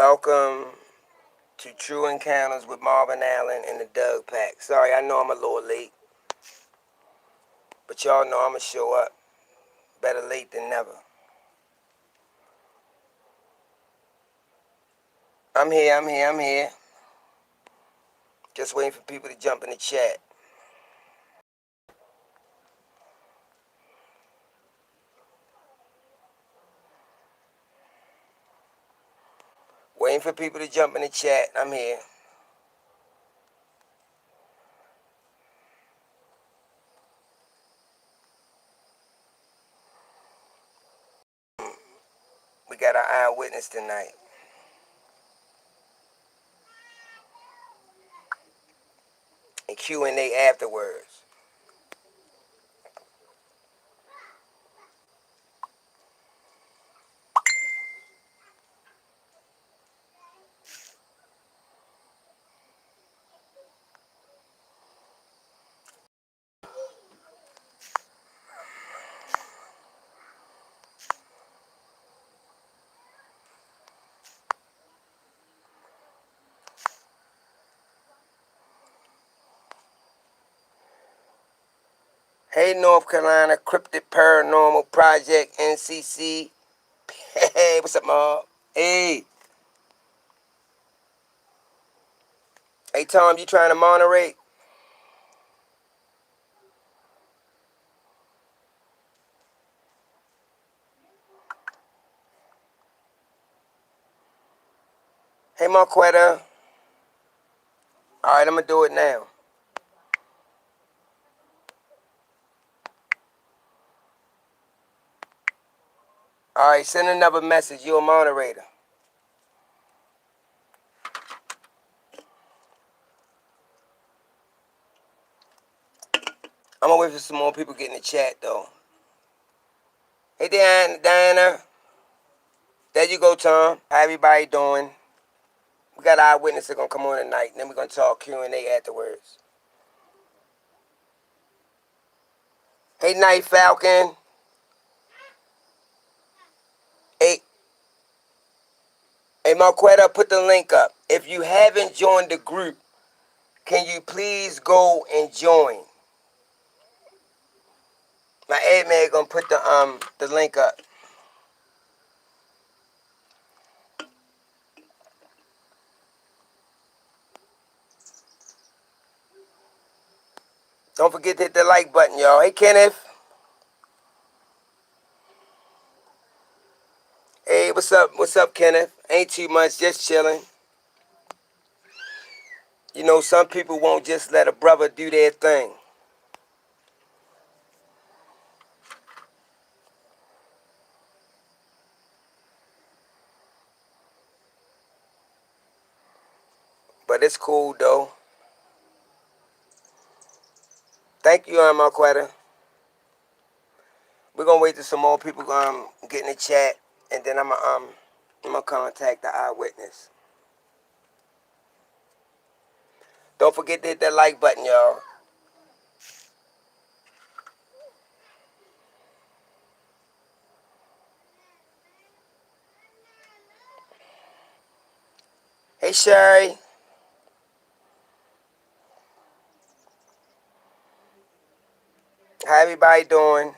Welcome to True Encounters with Marvin Allen and the Doug Pack. Sorry, I know I'm a little late, but y'all know I'm going to show up. Better late than never. I'm here. Just waiting for people to jump in the chat. Waiting for people to jump in the chat. I'm here. We got our eyewitness tonight. And Q&A afterwards. Hey, North Carolina Cryptid Paranormal Project, NCC. Hey, what's up, Marv? Hey. Hey, Tom, you trying to moderate? Hey, Marquetta. All right, I'm going to do it now. All right, send another message. You're a moderator. I'm going to wait for some more people get in the chat, though. Hey, Diana. There you go, Tom. How everybody doing? We got our eyewitness that going to come on tonight, and then we're going to talk Q&A afterwards. Hey, Night Falcon. Hey, Marquetta, put the link up. If you haven't joined the group, can you please go and join? My admin gonna put the link up. Don't forget to hit the like button, y'all. Hey, Kenneth. Hey, what's up? What's up, Kenneth? Ain't too much, just chilling. You know, some people won't just let a brother do their thing. But it's cool, though. Thank you, Marquetta. We're gonna wait till some more people get in the chat, and then I'm gonna contact the eyewitness. Don't forget to hit that like button, y'all. Hey, Sherry. How everybody doing?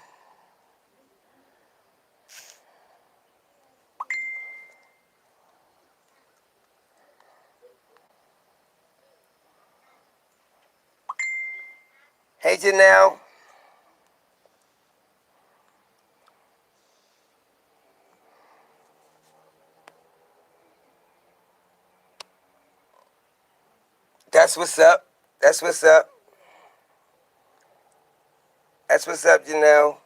Hey, Janelle. That's what's up. That's what's up. That's what's up, Janelle.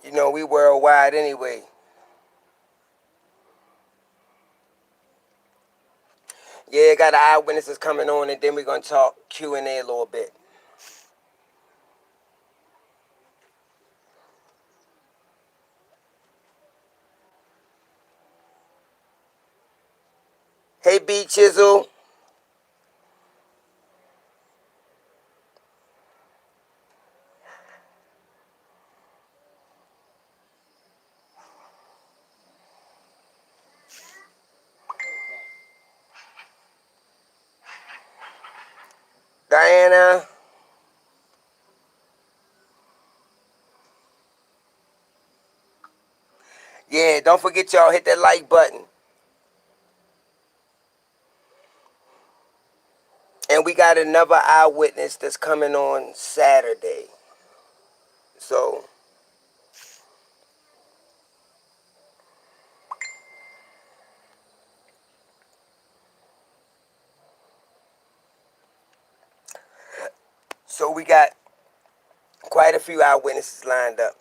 You know, we worldwide anyway. Yeah, got the eyewitnesses coming on, and then we're going to talk Q&A a little bit. Hey, B Chisel. Diana. Yeah, don't forget y'all, hit that like button. And we got another eyewitness that's coming on Saturday. So we got quite a few eyewitnesses lined up.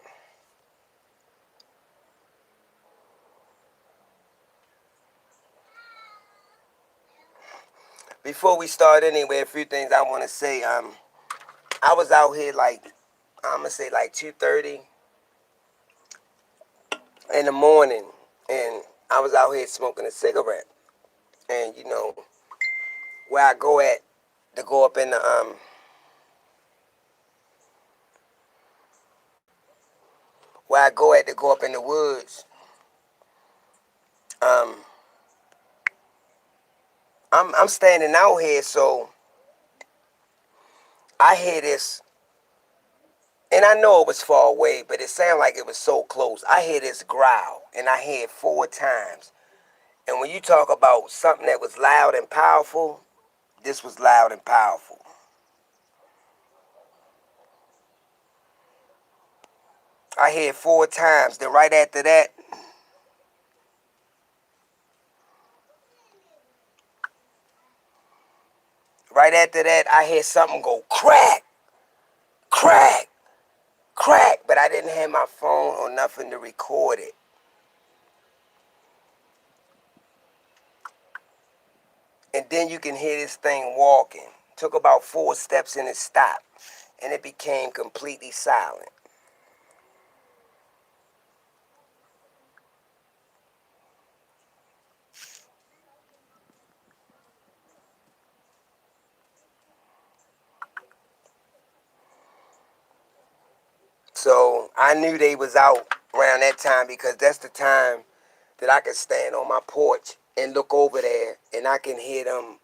Before we start anyway, a few things I want to say. I was out here like, I'm going to say like 2:30 in the morning, and I was out here smoking a cigarette. And you know, where I go at to go up in the where I go at to go up in the woods, um, I'm standing out here, so I hear this, and I know it was far away, but it sounded like it was so close. I hear this growl, and I hear it 4 times. And when you talk about something that was loud and powerful, this was loud and powerful. I hear it 4 times. Then right after that, I hear something go crack, crack, crack. But I didn't have my phone or nothing to record it. And then you can hear this thing walking. Took about 4 steps and it stopped. And it became completely silent. So I knew they was out around that time because that's the time that I could stand on my porch and look over there and I can hear them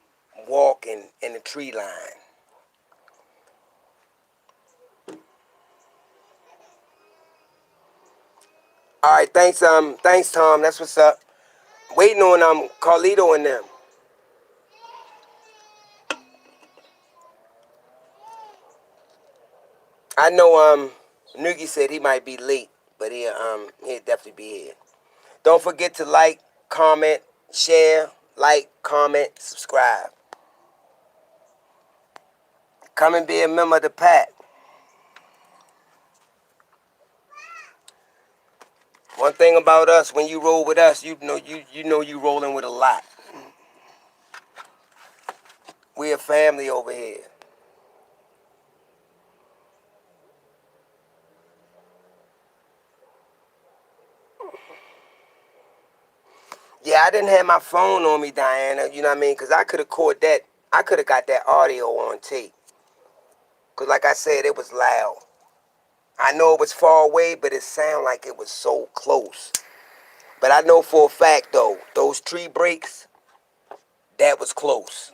walking in the tree line. All right, thanks Tom. That's what's up. Waiting on Carlito and them. I know Noogie said he might be late, but he'll definitely be here. Don't forget to like, comment, share, comment, subscribe. Come and be a member of the pack. One thing about us, when you roll with us, you rolling with a lot. We a family over here. Yeah, I didn't have my phone on me, Diana. You know what I mean? Because I could have caught that. I could have got that audio on tape. Because like I said, it was loud. I know it was far away, but it sounded like it was so close. But I know for a fact, though, those tree breaks, that was close.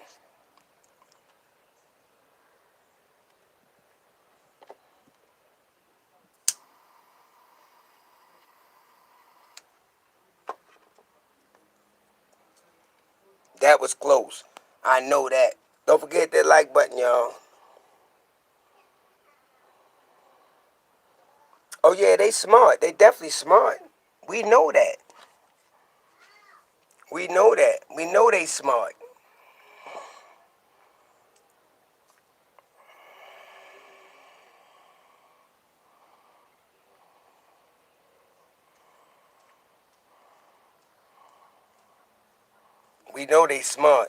That was close. I know that. Don't forget that like button, y'all. Oh, yeah, they smart. They definitely smart. We know that. We know that. We know they smart. We know they smart.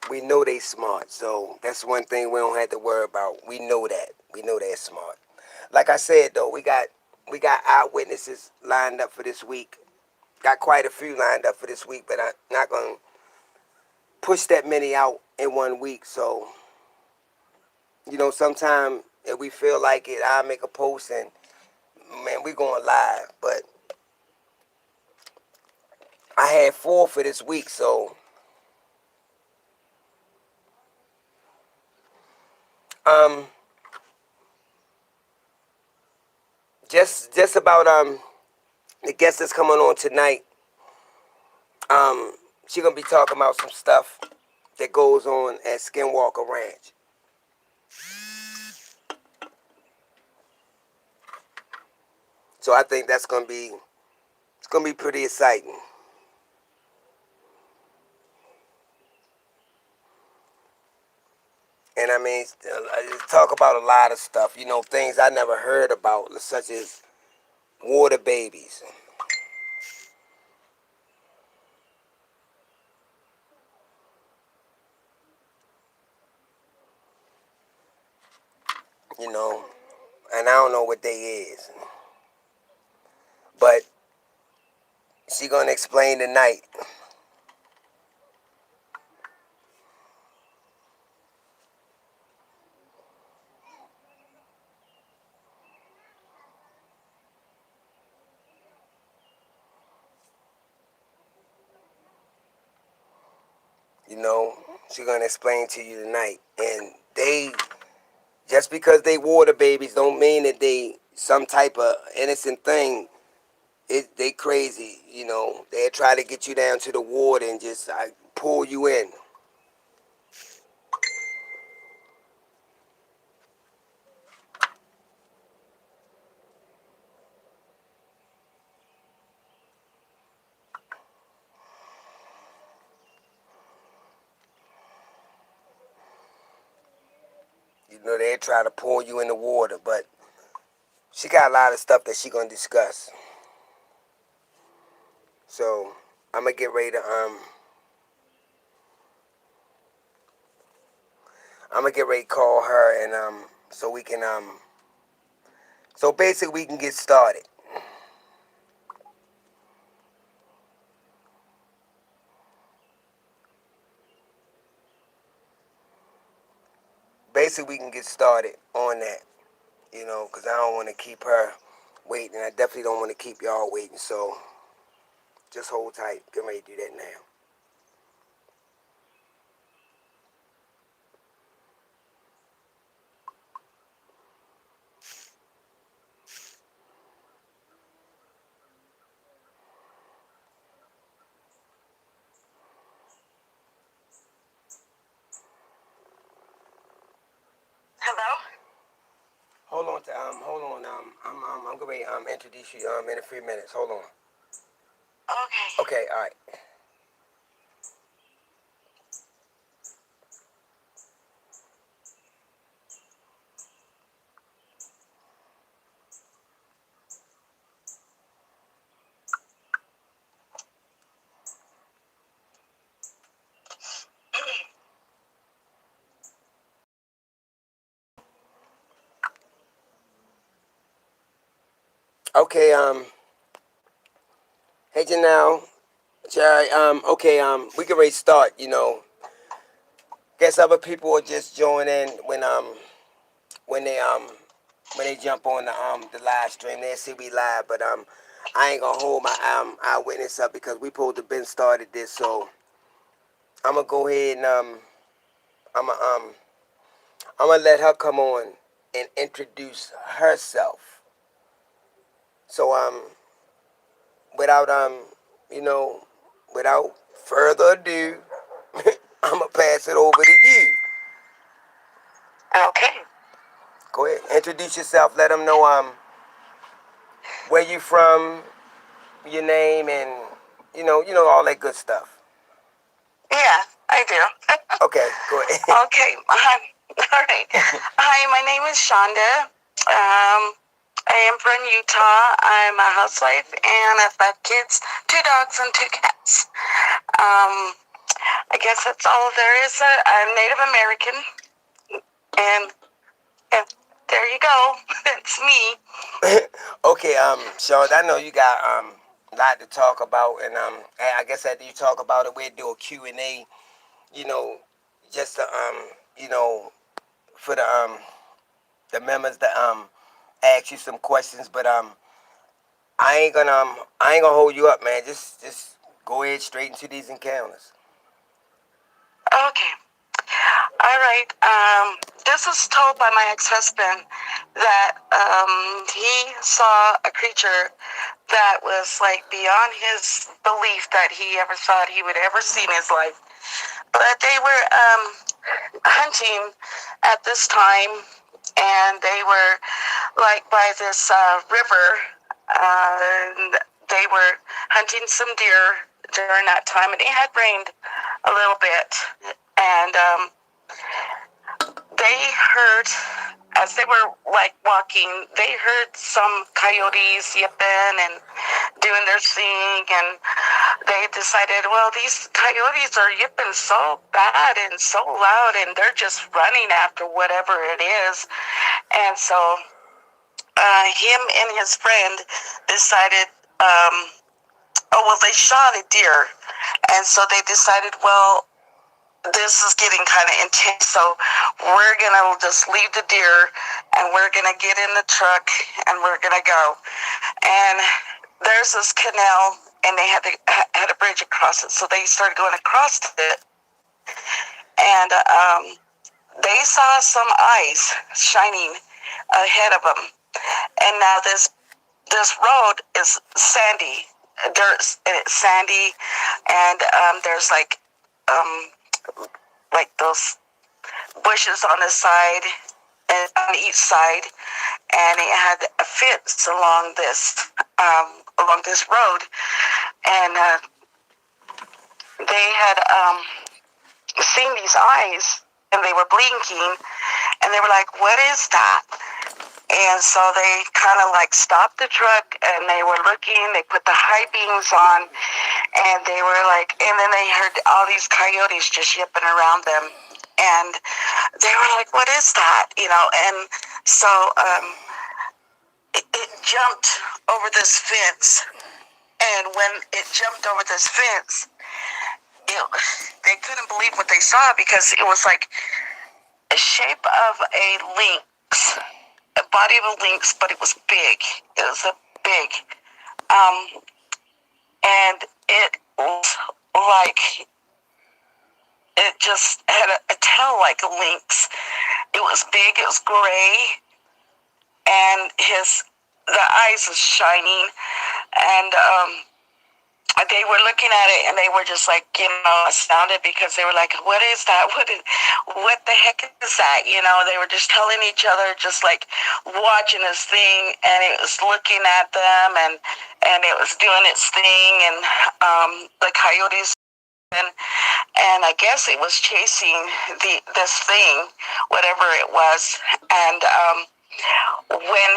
We know they smart. So that's one thing we don't have to worry about. We know that. We know they're smart. Like I said though, we got eyewitnesses lined up for this week. Got quite a few lined up for this week, but I'm not gonna push that many out in one week. So You know, sometime if we feel like it, I'll make a post and, man, we going live. But I had 4 for this week, so um just about the guest that's coming on tonight. She gonna be talking about some stuff that goes on at Skinwalker Ranch. So I think it's gonna be pretty exciting. And I mean, talk about a lot of stuff. You know, things I never heard about, such as water babies. You know, and I don't know what they is, but she gonna explain tonight. You know, she gonna explain to you tonight. And just because they water babies don't mean that they some type of innocent thing. They crazy. You know, they try to get you down to the water and just pull you in. You know, they try to pull you in the water, but she got a lot of stuff that she gonna discuss. So I'm gonna get ready to call her and so we can so basically we can get started. Basically we can get started on that. You know, because I don't want to keep her waiting. I definitely don't want to keep y'all waiting. So just hold tight. Get ready to do that now. Hello. Hold on. I'm going to introduce you in a few minutes. Hold on. Okay. Okay. All right. Okay. Hey Janelle, Jerry. Okay. We can ready to start. You know, guess other people will just join in when they when they jump on the live stream. They see we live, but I ain't gonna hold my eyewitness up because we supposed to been started this. So I'm gonna go ahead and I'm gonna um I'm gonna let her come on and introduce herself. So without you know without further ado, I'm gonna pass it over to you. Okay. Go ahead, introduce yourself. Let them know where you from, your name, and all that good stuff. Yeah, I do. Okay, go ahead. Okay, hi. All right. Hi, my name is Shonda. I am from Utah. I'm a housewife, and I've 5 kids, 2 dogs, and 2 cats. I guess that's all there is. I'm Native American, and there you go. That's me. Okay, Sean, I know you got a lot to talk about, and I guess after you talk about it, we'll do a Q&A. You know, just to you know, for the members to ask you some questions, but I ain't gonna hold you up, man. Just go ahead straight into these encounters. Okay. All right. This was told by my ex-husband that he saw a creature that was like beyond his belief that he ever thought he would ever see in his life. But they were hunting at this time, and they were like by this river, and they were hunting some deer during that time, and it had rained a little bit, and they heard, as they were like walking, they heard some coyotes yipping and doing their thing, and they decided, well, these coyotes are yipping so bad and so loud, and they're just running after whatever it is. And so him and his friend decided, oh, well, they shot a deer, and so they decided, well, this is getting kind of intense, so we're going to just leave the deer, and we're going to get in the truck, and we're going to go. And there's this canal, and they had a bridge across it, so they started going across it, and they saw some eyes shining ahead of them. And now this road is sandy, dirt, and it's sandy, and there's like those bushes on the side and on each side, and it had a fence along this road, and they had seen these eyes, and they were blinking, and they were like, "What is that?" And so they kind of like stopped the truck, and they were looking. They put the high beams on, and they were like, and then they heard all these coyotes just yipping around them, and they were like, "What is that?" And so it jumped over this fence, and when it jumped over this fence, they couldn't believe what they saw, because it was like a shape of a lynx, a body of a lynx, but it was big. It was a big, and it was like, it just had a tail like a lynx. It was big, it was gray, and the eyes was shining, and they were looking at it, and they were just like, astounded, because they were like, "What is that? What the heck is that?" They were just telling each other, just like watching this thing, and it was looking at them, and it was doing its thing, and the coyotes, and I guess it was chasing this thing, whatever it was, and when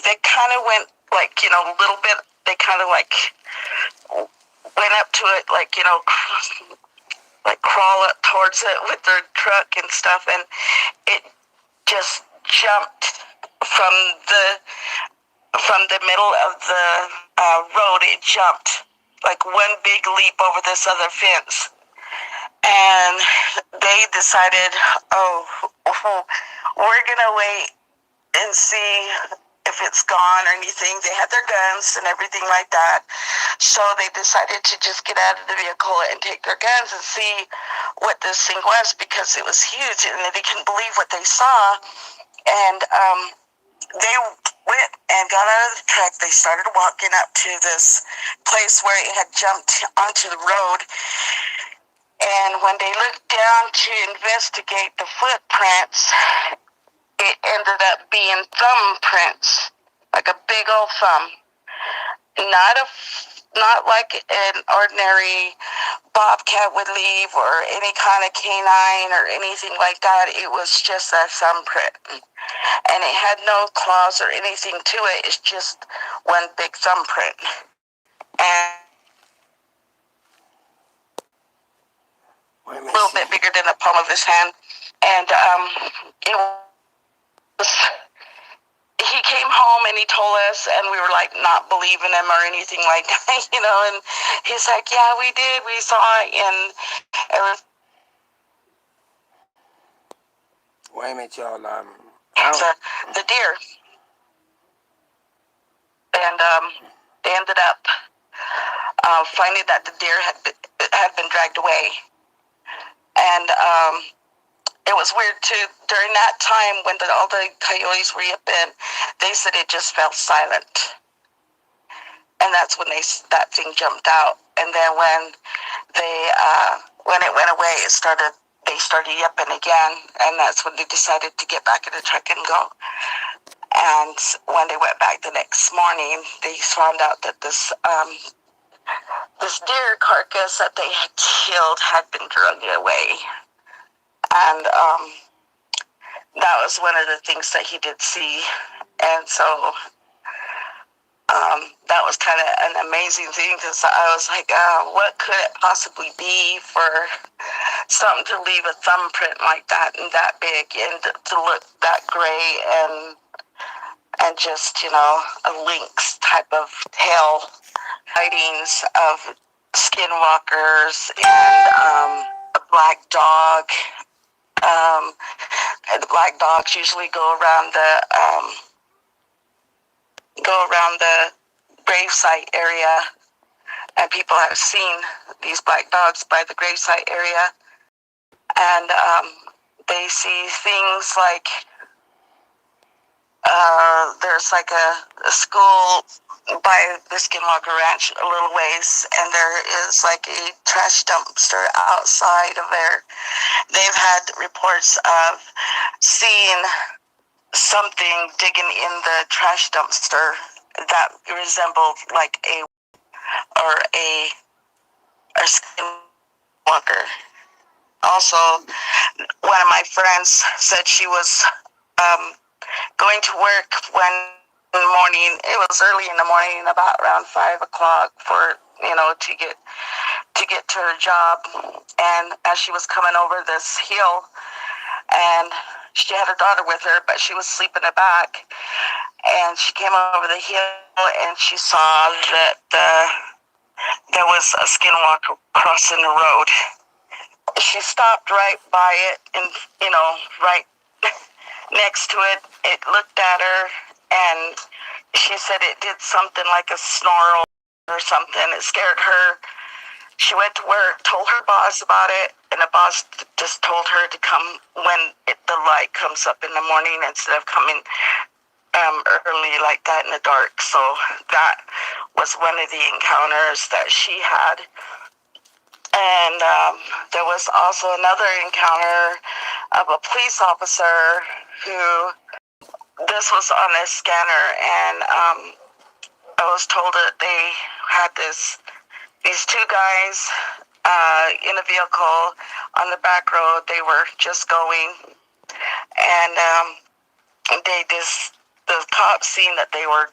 they kind of went like, a little bit, they kind of like went up to it, like, like crawl up towards it with their truck and stuff, and it just jumped from the middle of the road. It jumped like one big leap over this other fence, and they decided, oh, we're gonna wait and see if it's gone or anything. They had their guns and everything like that. So they decided to just get out of the vehicle and take their guns and see what this thing was, because it was huge, and they couldn't believe what they saw. And they went and got out of the truck. They started walking up to this place where it had jumped onto the road. And when they looked down to investigate the footprints, it ended up being thumbprints, like a big old thumb. Not like an ordinary bobcat would leave, or any kind of canine or anything like that. It was just a thumbprint, and it had no claws or anything to it. It's just one big thumbprint, and a little bit bigger than the palm of his hand. And it was, he came home and he told us, and we were like not believing him or anything like that, and he's like, "Yeah, we did, we saw it," and it was, Wait a minute, y'all. The deer, and they ended up finding that the deer had been dragged away, and it was weird too. During that time when all the coyotes were yipping, they said it just fell silent, and that's when that thing jumped out. And then when it went away, they started yipping again, and that's when they decided to get back in the truck and go. And when they went back the next morning, they found out that this deer carcass that they had killed had been dragged away. And that was one of the things that he did see. And so that was kind of an amazing thing, because I was like, what could it possibly be for something to leave a thumbprint like that and that big, and to look that gray, and just, a lynx type of tail. Sightings of skinwalkers and a black dog. The black dogs usually go around the gravesite area, and people have seen these black dogs by the gravesite area, and they see things like there's like a school by the Skinwalker Ranch a little ways, and there is like a trash dumpster outside of there. They've had reports of seeing something digging in the trash dumpster that resembled like a Skinwalker. Also, one of my friends said she was going to work one morning. It was early in the morning, about around 5 o'clock, for to get to her job. And as she was coming over this hill, and she had her daughter with her, but she was sleeping in the back. And she came over the hill, and she saw that there was a skinwalker crossing the road. She stopped right by it, and right next to it. It looked at her, and she said it did something like a snarl or something. It scared her. She went to work, told her boss about it, and the boss just told her to come when the light comes up in the morning, instead of coming early like that in the dark. So that was one of the encounters that she had. And there was also another encounter of a police officer who, this was on a scanner, and I was told that they had these two guys in a vehicle on the back road. They were just going, and the cops seen that they were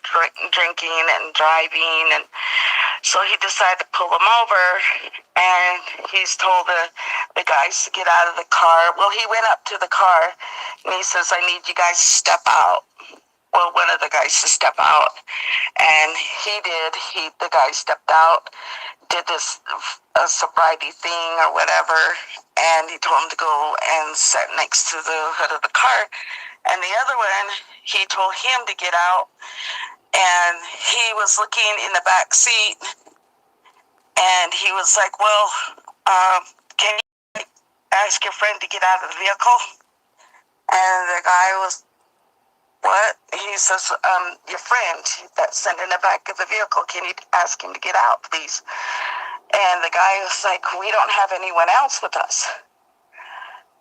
drinking and driving, and so he decided to pull them over, and he's told the guys to get out of the car. Well, he went up to the car, and he says, "I need you guys to step out." Well, one of the guys to step out, and he did. The guy stepped out, did this sobriety thing or whatever, and he told him to go and sit next to the hood of the car. And the other one, he told him to get out, and he was looking in the back seat, and he was like, "Well, can you ask your friend to get out of the vehicle?" And the guy was, "What?" He says, "Your friend that's sitting in the back of the vehicle, can you ask him to get out, please?" And the guy was like, "We don't have anyone else with us."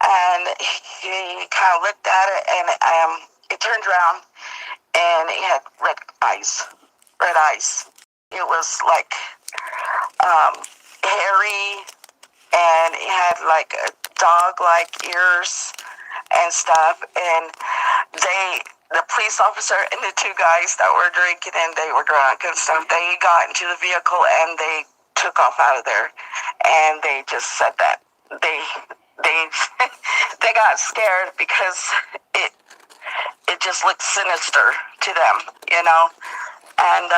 And he kind of looked at it, and it turned around, and it had red eyes. It was like hairy, and it had like a dog-like ears and stuff. And the police officer and the two guys that were drinking, and they were drunk and stuff, they got into the vehicle, and they took off out of there. And they just said that they they got scared because it just looked sinister to them, And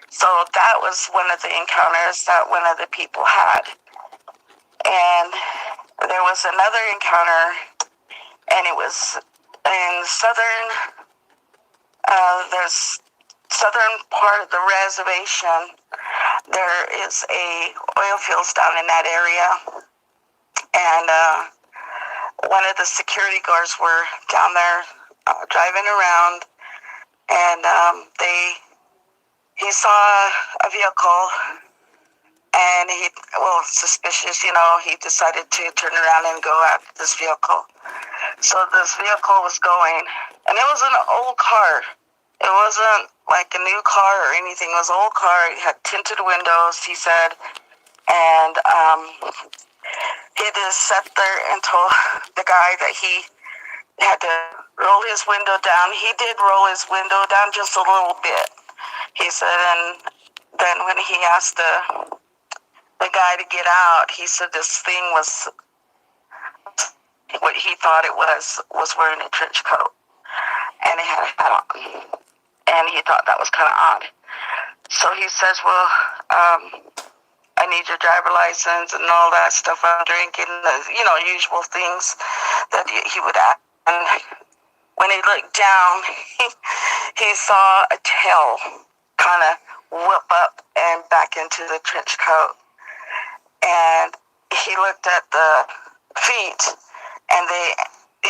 so that was one of the encounters that one of the people had. And there was another encounter and it was in there's southern part of the reservation. There is a oil fields down in that area, and one of the security guards were down there driving around, and he saw a vehicle, and suspicious, he decided to turn around and go after this vehicle. So this vehicle was going, and it was an old car. It wasn't like a new car or anything. It was an old car. It had tinted windows, he said, and he just sat there and told the guy that he had to roll his window down. He did roll his window down just a little bit, he said, and then when he asked the guy to get out, he said this thing was what he thought it was wearing a trench coat, and it had a hat on, and he thought that was kind of odd. So he says, well, I need your driver license and all that stuff. I'm drinking, usual things that he would ask. And when he looked down, he saw a tail kind of whip up and back into the trench coat. And he looked at the feet, and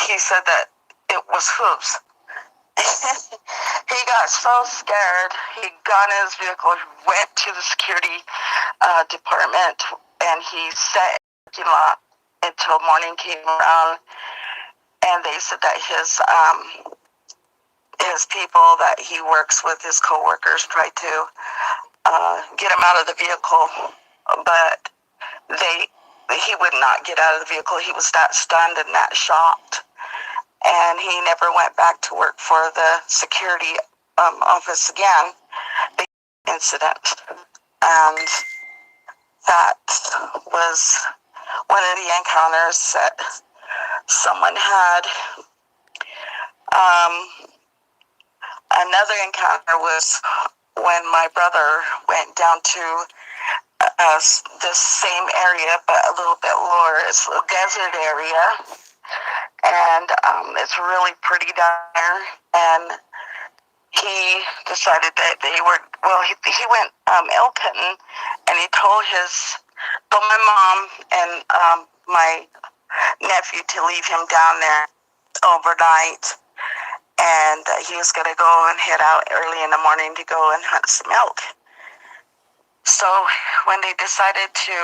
he said that it was hooves. He got so scared, he got in his vehicle, went to the security department, and he sat in the parking lot until morning came around, and they said that his people that he works with, his co-workers, tried to get him out of the vehicle, but he would not get out of the vehicle. He was that stunned and that shocked. And he never went back to work for the security office again. The incident. And that was one of the encounters that someone had. Another encounter was when my brother went down to this same area, but a little bit lower. It's a desert area. And it's really pretty down there. And he decided that he went elk hunting, and he told my mom and my nephew to leave him down there overnight. And he was going to go and head out early in the morning to go and hunt some elk. So when they decided to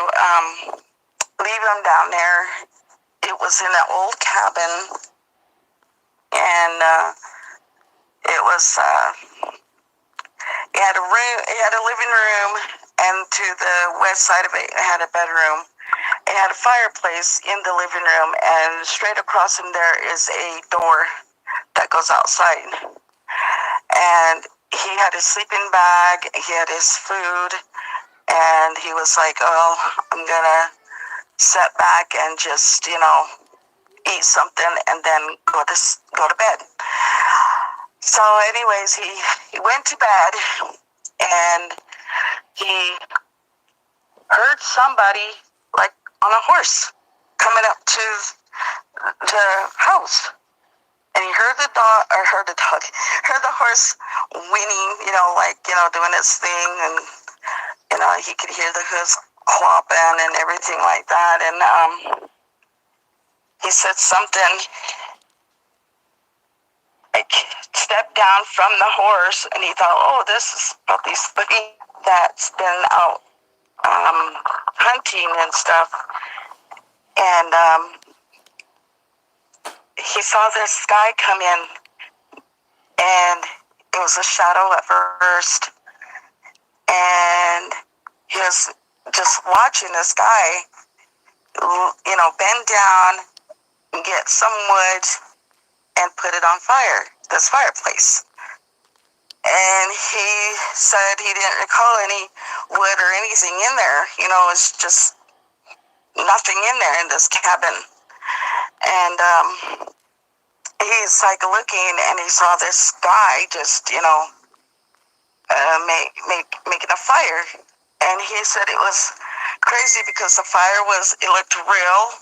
leave him down there, it was in an old cabin, and it had a room. It had a living room, and to the west side of it had a bedroom. It had a fireplace in the living room, and straight across from there is a door that goes outside. And he had his sleeping bag, he had his food, and he was like, "Oh, I'm gonna sit back and just, eat something and then go to bed." So anyways, he went to bed, and he heard somebody like on a horse coming up to the house. And he heard the horse whinnying, doing its thing, and he could hear the hooves clopping and everything like that. And he said something like stepped down from the horse, and he thought, "Oh, this is probably somebody that's been out hunting and stuff." And he saw this guy come in, and it was a shadow at first, and he was just watching this guy, bend down and get some wood and put it on fire, this fireplace. And he said he didn't recall any wood or anything in there. It's just nothing in there in this cabin. And he's like looking, and he saw this guy just, making a fire. And he said it was crazy because the fire it looked real,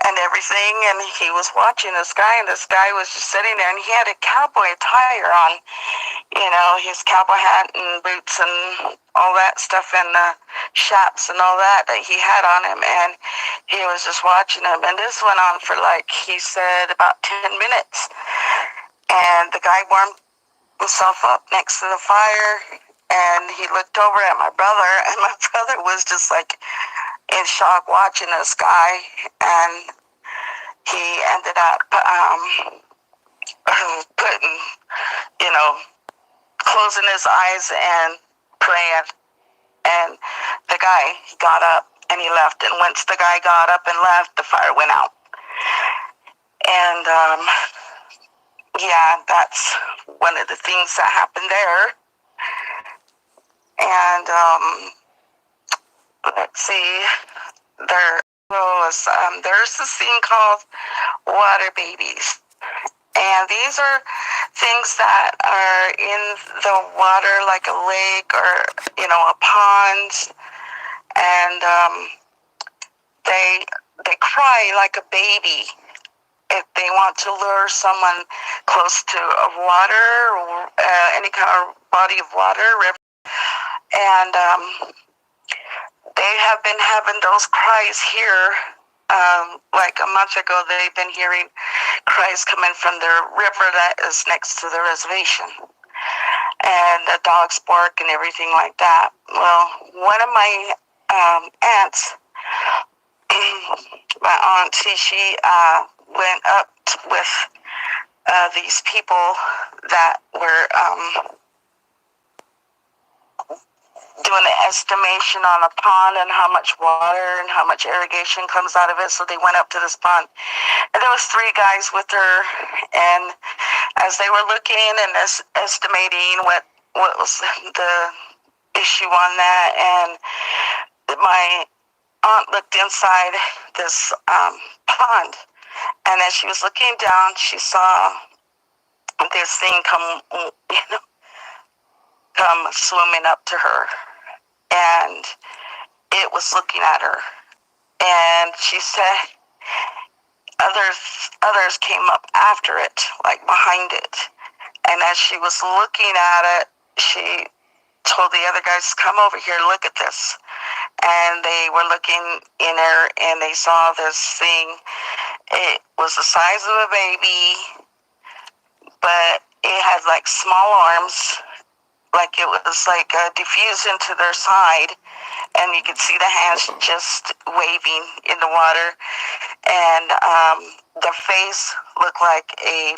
and everything, and he was watching this guy, and this guy was just sitting there, and he had a cowboy attire on, his cowboy hat and boots and all that stuff, and the chaps and all that he had on him, and he was just watching him, and this went on for, like he said, about 10 minutes, and the guy warmed himself up next to the fire, and he looked over at my brother, and my brother was just like in shock watching this guy, and he ended up putting, closing his eyes and praying. And the guy got up and he left. And once the guy got up and left, the fire went out. And yeah, that's one of the things that happened there. And let's see, there's this thing called water babies. And these are things that are in the water, like a lake or, a pond. And they cry like a baby if they want to lure someone close to a water or any kind of body of water, river. And they have been having those cries here. Like a month ago, they've been hearing cries coming from the river that is next to the reservation. And the dogs bark and everything like that. Well, one of my aunts, my auntie, she went up with these people that were doing an estimation on a pond and how much water and how much irrigation comes out of it. So they went up to this pond, and there was 3 guys with her, and as they were looking and estimating what was the issue on that, and my aunt looked inside this pond, and as she was looking down, she saw this thing come swimming up to her, and it was looking at her, and she said others came up after it, like behind it, and as she was looking at it, she told the other guys, come over here, look at this. And they were looking in there, and they saw this thing. It was the size of a baby, but it had like small arms, like it was like diffused into their side, and you could see the hands just waving in the water, and the face looked like a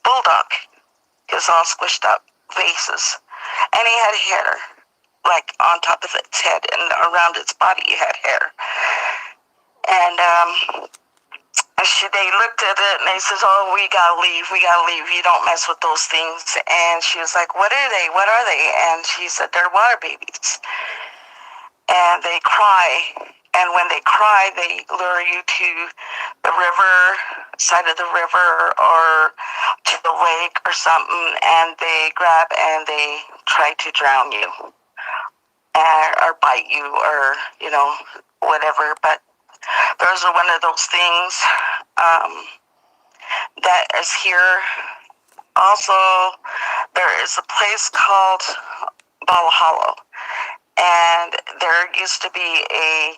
bulldog. It was all squished up faces, and he had hair, like on top of its head, and around its body it had hair. And they looked at it, and they said, oh, we gotta leave, you don't mess with those things. And she was like, what are they? And she said, they're water babies. And they cry, and when they cry, they lure you to the river, side of the river, or to the lake or something, and they grab and they try to drown you, or bite you, or, whatever. But those are one of those things that is here. Also, there is a place called Valhalla, and there used to be a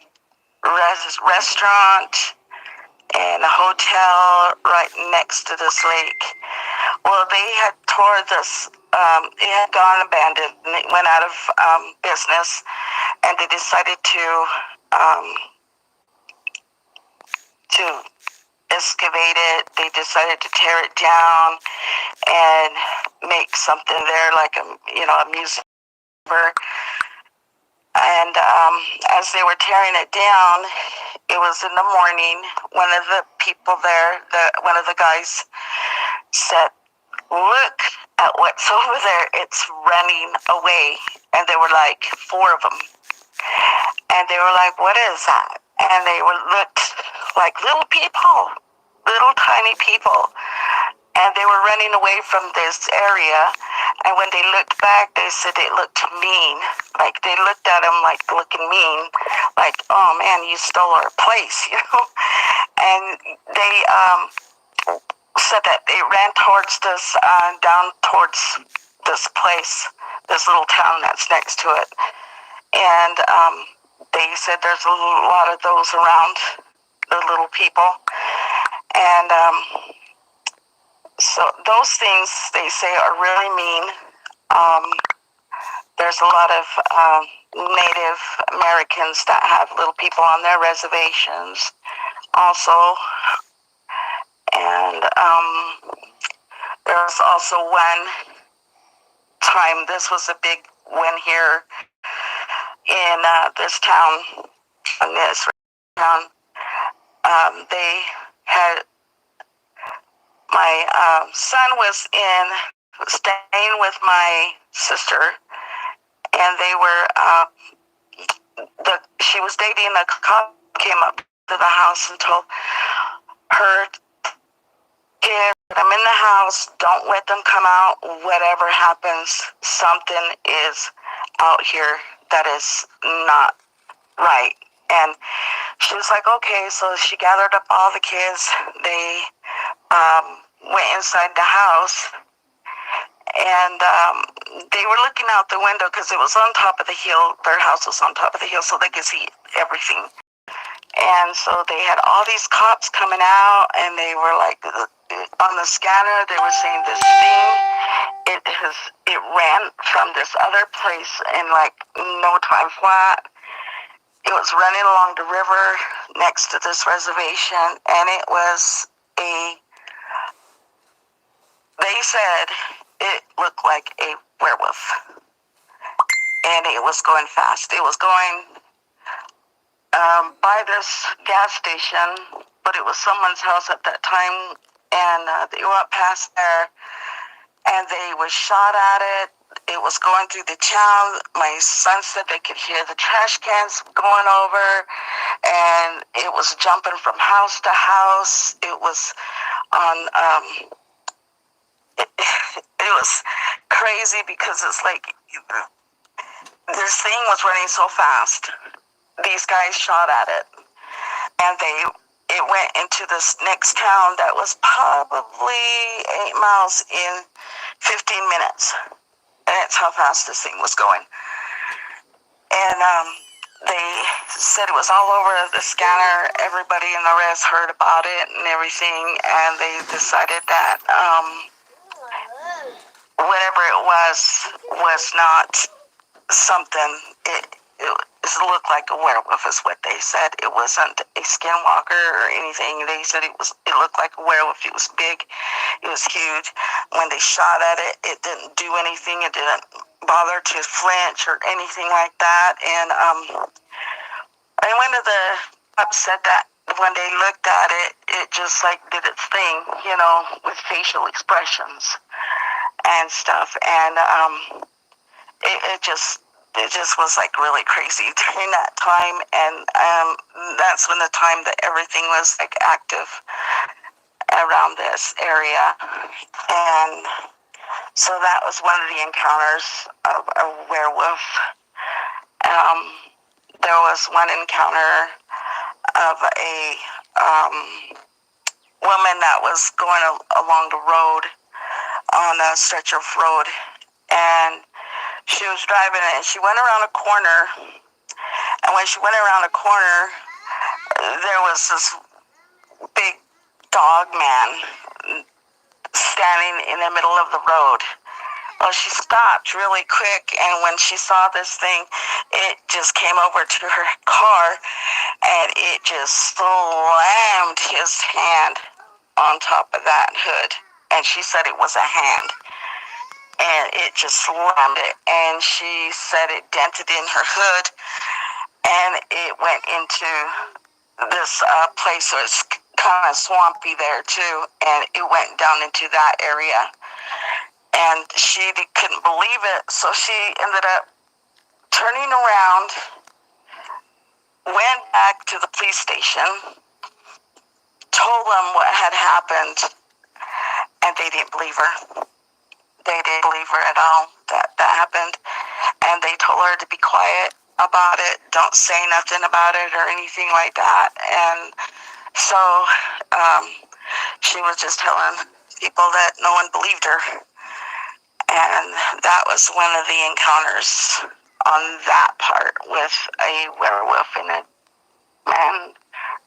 restaurant and a hotel right next to this lake. Well, they had tore this, it had gone abandoned, and it went out of business, and they decided to excavate it. They decided to tear it down and make something there, like a museum. And as they were tearing it down, it was in the morning. One of the people there, one of the guys said, look at what's over there. It's running away. And there were like 4 of them. And they were like, what is that? And they looked like little people, little tiny people. And they were running away from this area. And when they looked back, they said it looked mean. Like they looked at him like looking mean. Like, oh man, you stole our place, and they said that they ran towards this, down towards this place, this little town that's next to it. And they said there's a lot of those around, the little people. And so those things, they say, are really mean. There's a lot of Native Americans that have little people on their reservations also. And there was also one time, this was a big win here in this town, in this town. They had, my son was staying with my sister, and they were, she was dating, a cop came up to the house and told her, "Kid, I'm in the house, don't let them come out, whatever happens, something is out here that is not right." And she was like, okay, so she gathered up all the kids. They went inside the house, and they were looking out the window because it was on top of the hill. Their house was on top of the hill, so they could see everything. And so they had all these cops coming out, and they were like, on the scanner, they were saying this thing, it ran from this other place in like no time flat. It was running along the river next to this reservation, and it was they said it looked like a werewolf. And it was going fast. It was going by this gas station, but it was someone's house at that time, and they went past there, and they were shot at it. It was going through the town. My son said they could hear the trash cans going over, and it was jumping from house to house. It was on, it was crazy because it's like, this thing was running so fast. These guys shot at it, and it went into this next town that was probably 8 miles in 15 minutes. And that's how fast this thing was going. And they said it was all over the scanner. Everybody in the rest heard about it and everything, and they decided that whatever it was not something. It looked like a werewolf, is what they said. It wasn't a skinwalker or anything. They said it looked like a werewolf. It was big. It was huge. When they shot at it, it didn't do anything. It didn't bother to flinch or anything like that. And one of the cops said that when they looked at it, it just like did its thing, with facial expressions and stuff. And it just was like really crazy during that time. And that's when the time that everything was like active around this area. And so that was one of the encounters of a werewolf. There was one encounter of a woman that was going along the road, on a stretch of road, and she was driving it, and she went around a corner, and when she went around a corner, there was this big dog man standing in the middle of the road. Well, she stopped really quick, and when she saw this thing, it just came over to her car, and it just slammed his hand on top of that hood, and she said it was a hand. And it just slammed it, and she said it dented in her hood, and it went into this place, so it's kind of swampy there too, and it went down into that area, and she couldn't believe it, so she ended up turning around, went back to the police station, told them what had happened, and they didn't believe her. They didn't believe her at all that happened, and they told her to be quiet about it, don't say nothing about it or anything like that. And So she was just telling people that no one believed her. And that was one of the encounters on that part with a werewolf and a man,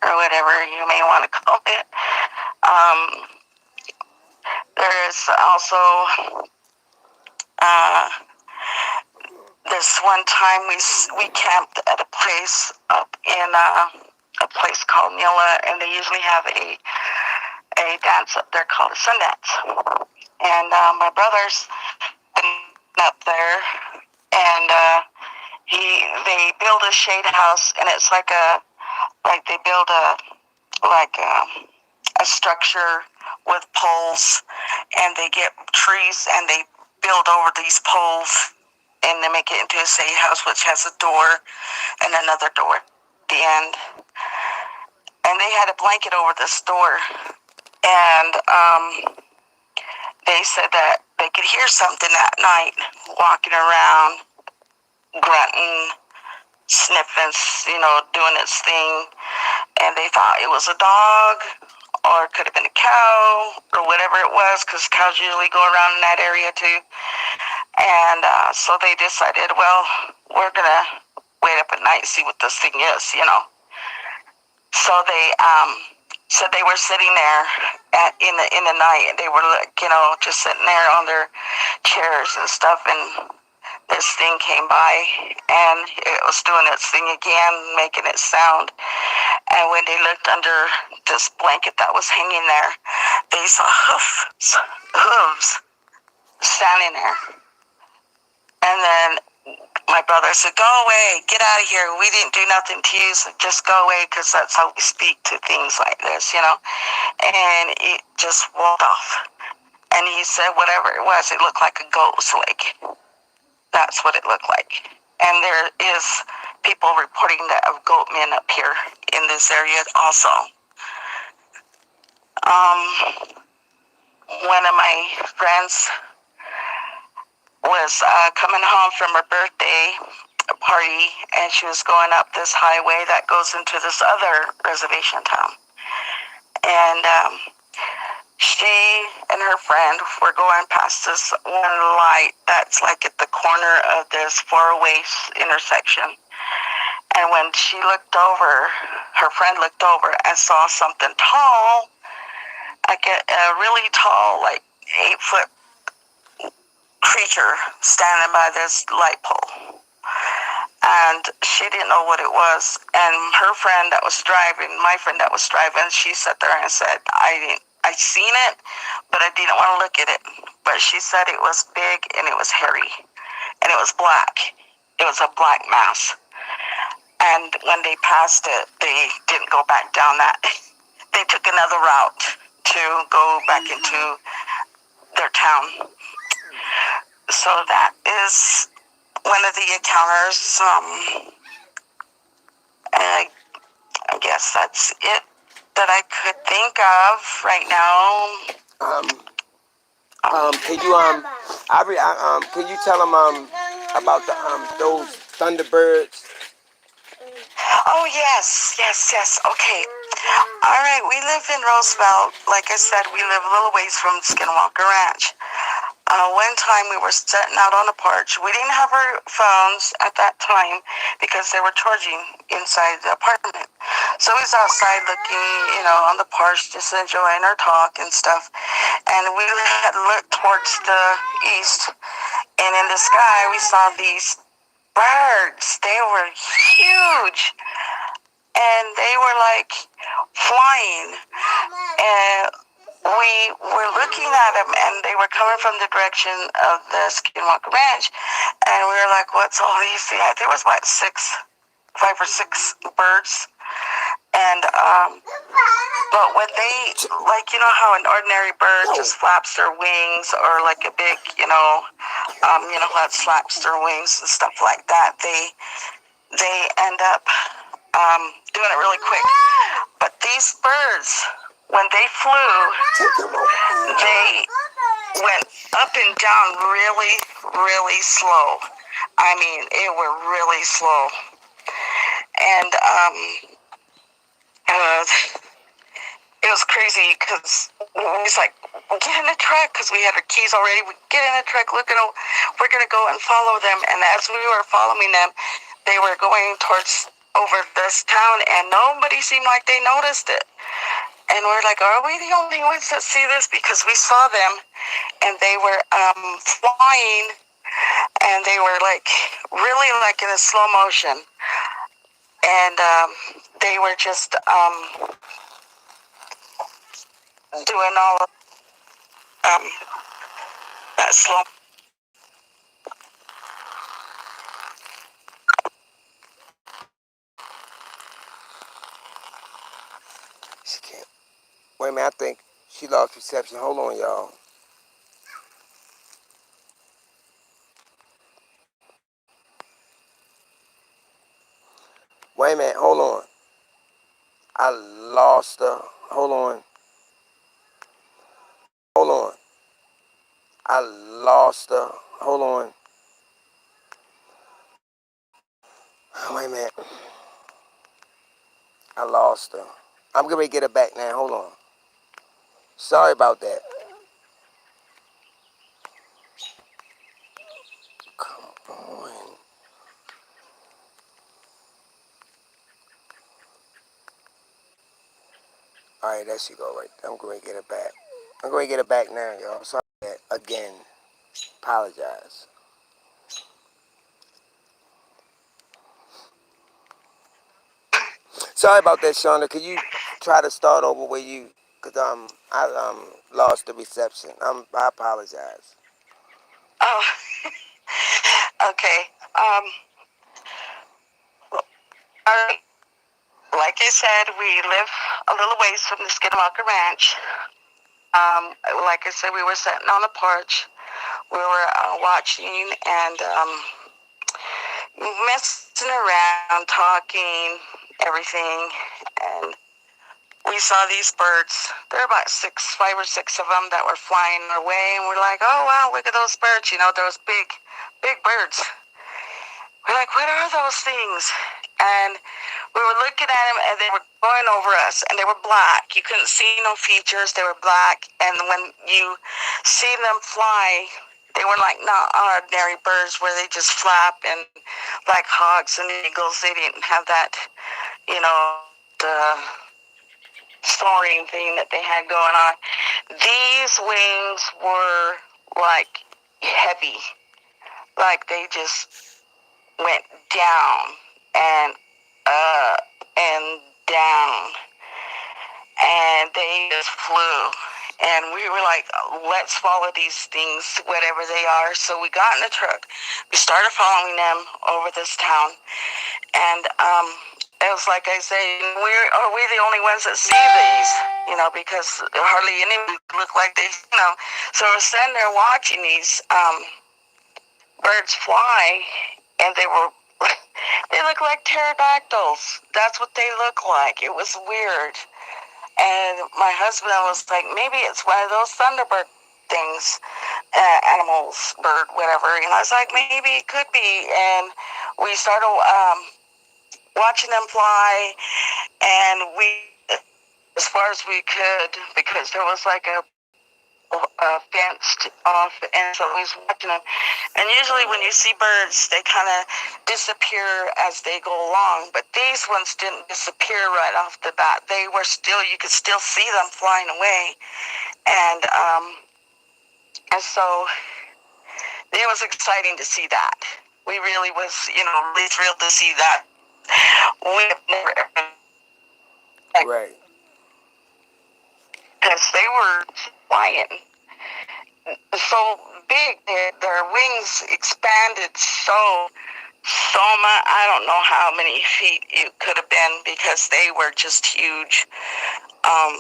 or whatever you may want to call it. There is also this one time we camped at a place up in a place called Nila, and they usually have a dance up there called a sun dance. And my brother's been up there, and they build a shade house, and it's like they build a structure with poles, and they get trees and they build over these poles, and they make it into a shade house, which has a door and another door at the end. And they had a blanket over this door, and they said that they could hear something at night walking around, grunting, sniffing, doing its thing. And they thought it was a dog, or it could have been a cow, or whatever it was, because cows usually go around in that area too. And so they decided, well, we're going to wait up at night and see what this thing is. So they said they were sitting there in the night, and they were just sitting there on their chairs and stuff, and this thing came by, and it was doing its thing again, making its sound. And when they looked under this blanket that was hanging there, they saw hooves standing there. And then my brother said, "Go away, get out of here. We didn't do nothing to you, so just go away, because that's how we speak to things like this, And it just walked off. And he said whatever it was, it looked like a goat's leg. That's what it looked like. And there is people reporting that of goat men up here in this area also. One of my friends was coming home from her birthday party, and she was going up this highway that goes into this other reservation town. And she and her friend were going past this one light that's like at the corner of this four-way intersection. And when she looked over, her friend looked over and saw something tall, like a really tall, like 8-foot creature standing by this light pole. And she didn't know what it was. And her friend that was driving, my friend that was driving, she sat there and said, I seen it, but I didn't want to look at it. But she said it was big and it was hairy and it was black. It was a black mass. And when they passed it, they didn't go back down that. They took another route to go back into their town. So that is one of the encounters. And I guess that's it that I could think of right now. Can you tell them about those Thunderbirds? Oh, yes. Okay. All right, we live in Roosevelt. Like I said, we live a little ways from Skinwalker Ranch. One time we were sitting out on the porch. We didn't have our phones at that time because they were charging inside the apartment. So we was outside looking, on the porch, just enjoying our talk and stuff. And we had looked towards the east, and in the sky we saw these birds. They were huge, and they were like flying. And we were looking at them, and they were coming from the direction of the Skinwalker Ranch, and we were like, "What's all these things?" There was about 5 or 6 birds, and but when they, like, how an ordinary bird just flaps their wings, or like a big, that flaps their wings and stuff like that, they end up doing it really quick. But these birds, when they flew, they went up and down really, really slow. I mean, it were really slow. And was crazy because he's like, get in the truck because we had our keys already. We get in the truck, we're gonna go and follow them. And as we were following them, they were going towards over this town, and nobody seemed like they noticed it. And we're like, are we the only ones that see this? Because we saw them, and they were flying, and they were like really like in a slow motion, and they were just doing all of that slow. She can't. Wait a minute, I think she lost reception. Hold on, y'all. Wait a minute, hold on. I lost her. Hold on. Hold on. I lost her. Hold on. Wait a minute. I lost her. I'm going to get her back now. Hold on. Sorry about that. Come on. All right, there she go right there. I'm going to get her back. I'm going to get her back now, y'all. Sorry about that. Again. Apologize. Sorry about that, Shonda. Could you try to start over where you, because I lost the reception. I apologize. Oh, okay. All right. Like I said, we live a little ways from the Skinwalker Ranch. Like I said, we were sitting on the porch. We were watching and messing around, talking, everything, and we saw these birds. There were about 5 or 6 of them that were flying our way, and we're like, oh wow, look at those birds, those big birds. We're like, what are those things? And we were looking at them, and they were going over us, and they were black. You couldn't see no features. They were black, and when you see them fly, they were like not ordinary birds where they just flap and like hawks and eagles. They didn't have that, the soaring thing that they had going on. These wings were like heavy, like they just went down and up and down, and they just flew. And we were like, let's follow these things, whatever they are. So we got in the truck. We started following them over this town. And it was like I say, are we the only ones that see these? Because hardly anyone look like they, So we're sitting there watching these birds fly, and they look like pterodactyls. That's what they look like. It was weird. And my husband was like, maybe it's one of those thunderbird things, animals, bird, whatever. And I was like, maybe it could be. And we started watching them fly, and as far as we could, because there was like a fenced off, and so we was watching them. And usually when you see birds, they kind of disappear as they go along, but these ones didn't disappear right off the bat. They were still, you could still see them flying away. And so it was exciting to see that. We really was, really thrilled to see that. We have never ever, Right. because they were flying so big, their wings expanded so much. I don't know how many feet it could have been, because they were just huge. I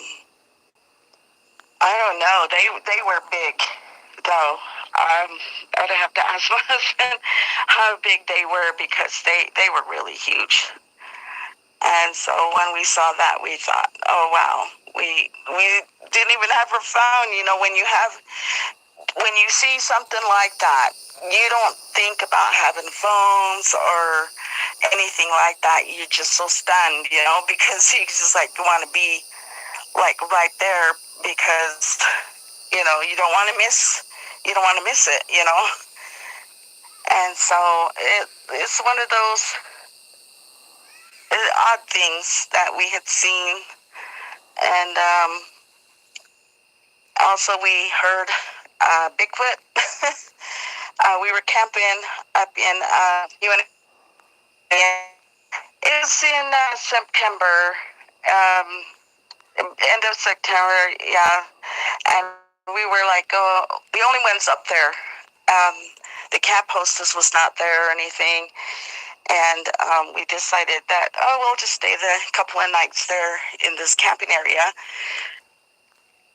don't know. They were big, though. I'd have to ask my husband how big they were, because they were really huge. And so when we saw that, we thought, oh wow, we didn't even have our phone. When you see something like that, you don't think about having phones or anything like that. You're just so stunned, because you just like want to be like right there because you know you don't want to miss it, you know. And so it's one of those odd things that we had seen. And also we heard Bigfoot. We were camping up in it was in September, end of September, yeah. And we were like, the only ones up there. The camp hostess was not there or anything. And we decided that, we'll just stay the couple of nights there in this camping area.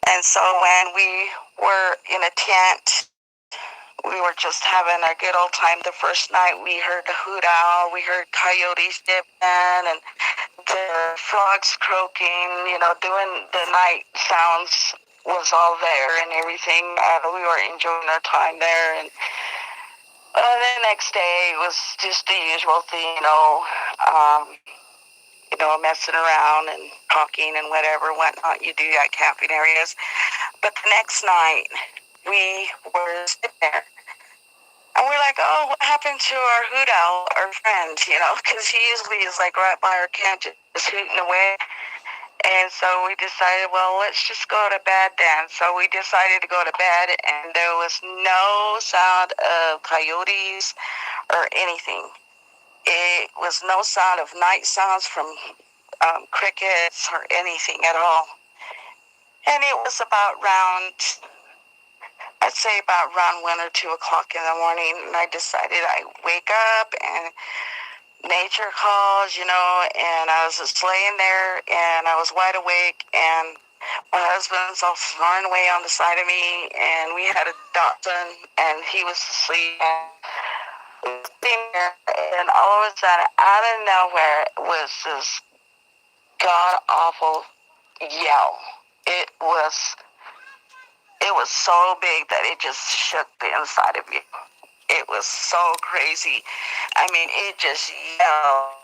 And so when we were in a tent, we were just having a good old time. The first night we heard the hoot owl, we heard coyotes dipping, and the frogs croaking, you know, doing the night sounds was all there and everything. We were enjoying our time there. And the next day was just the usual thing, messing around and talking and whatever, whatnot you do at camping areas. But the next night, we were sitting there. And we're like, oh, what happened to our hoot owl, our friend, you know, because he usually is like right by our camp just hooting away. And so we decided, well, let's just go to bed then. So we decided to go to bed, and there was no sound of coyotes or anything. It was no sound of night sounds from crickets or anything at all. And it was about around 1 or 2 o'clock in the morning, and I decided I'd wake up and nature calls, you know, and I was just laying there, and I was wide awake, and my husband's all snoring away on the side of me, and we had a dachshund, and he was asleep, and and all of a sudden, out of nowhere, was this god-awful yell. It was so big that it just shook the inside of you. It was so crazy. I mean, it just yelled.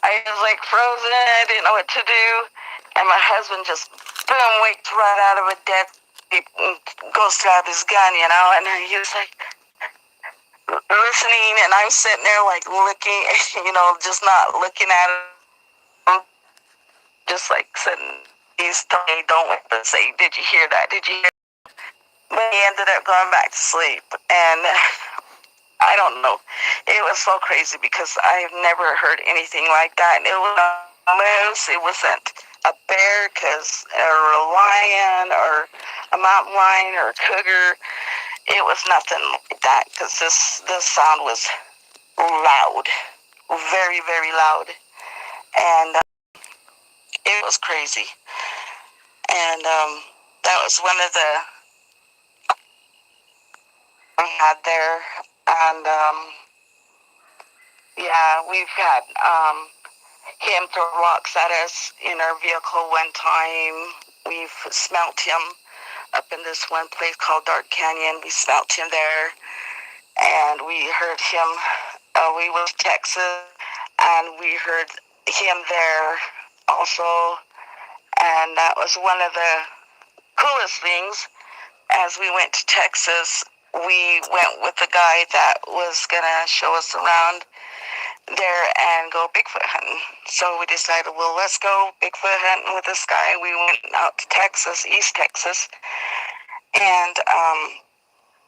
I was like frozen. I didn't know what to do. And my husband just, boom, wakes right out of a dead sleep and goes to have his gun, you know. And he was like listening, and I'm sitting there like looking, you know, just not looking at him. Just like sitting. He's telling me, don't wait to say, did you hear that? Did you hear that? But he ended up going back to sleep. And I don't know. It was so crazy because I've never heard anything like that. It was a moose. It wasn't a bear or a lion or a mountain lion or a cougar. It was nothing like that because this sound was loud, very, very loud. And it was crazy. And that was one of the I had there. And yeah, we've had him throw rocks at us in our vehicle one time. We've smelt him up in this one place called Dark Canyon. We smelt him there, and we heard him. We were in Texas, and we heard him there also. And that was one of the coolest things. As we went to Texas, we went with the guy that was going to show us around there and go Bigfoot hunting. So we decided, well, let's go Bigfoot hunting with this guy. We went out to Texas, East Texas, and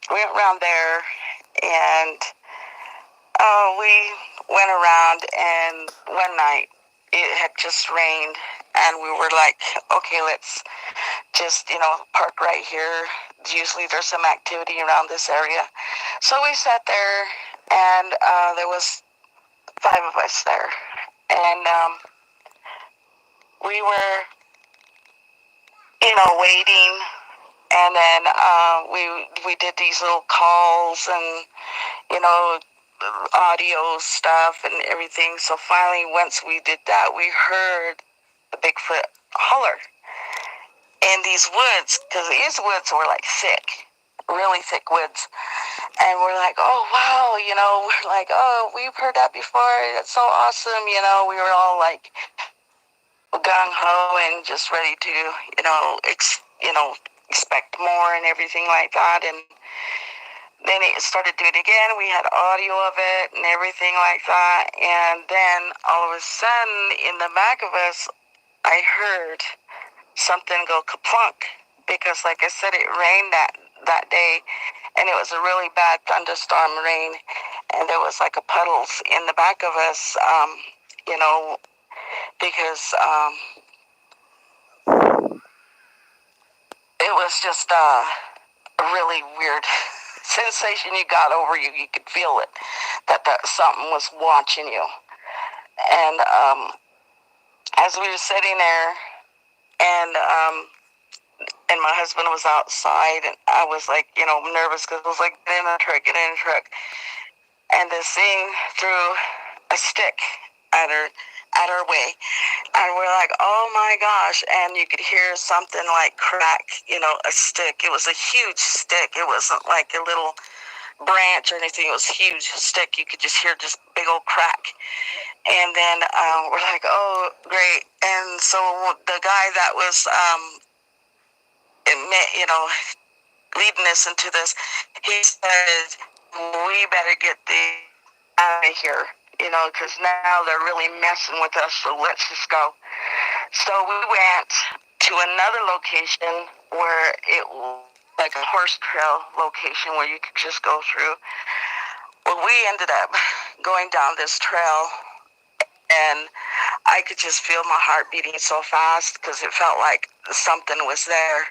we went around there, and we went around, and one night it had just rained, and we were like, okay, let's just, park right here. Usually there's some activity around this area. So we sat there, and there was 5 of us there. And we were, waiting. And then we did these little calls and, audio stuff and everything. So finally, once we did that, we heard the Bigfoot holler in these woods, because these woods were like thick, really thick woods. And we're like, oh, wow, we're like, oh, we've heard that before. That's so awesome. We were all like, gung ho and just ready to, expect more and everything like that. And then it started doing it again. We had audio of it and everything like that. And then all of a sudden, in the back of us, I heard something go kaplunk, because, like I said, it rained that day, and it was a really bad thunderstorm rain, and there was like a puddles in the back of us, because it was just a really weird sensation you got over you. You could feel it, that something was watching you. And as we were sitting there, and my husband was outside, and I was like, nervous, because I was like, get in the truck, get in the truck. And this thing threw a stick at her way. And we're like, oh my gosh. And you could hear something like crack, a stick. It was a huge stick. It wasn't like a little branch or anything. It was a huge stick. You could just hear this big old crack. And then we're like, oh, great. And so the guy that was, leading us into this, he said, we better get out of here, because now they're really messing with us, so let's just go. So we went to another location where it was like a horse trail location where you could just go through. Well, we ended up going down this trail, and I could just feel my heart beating so fast, because it felt like something was there.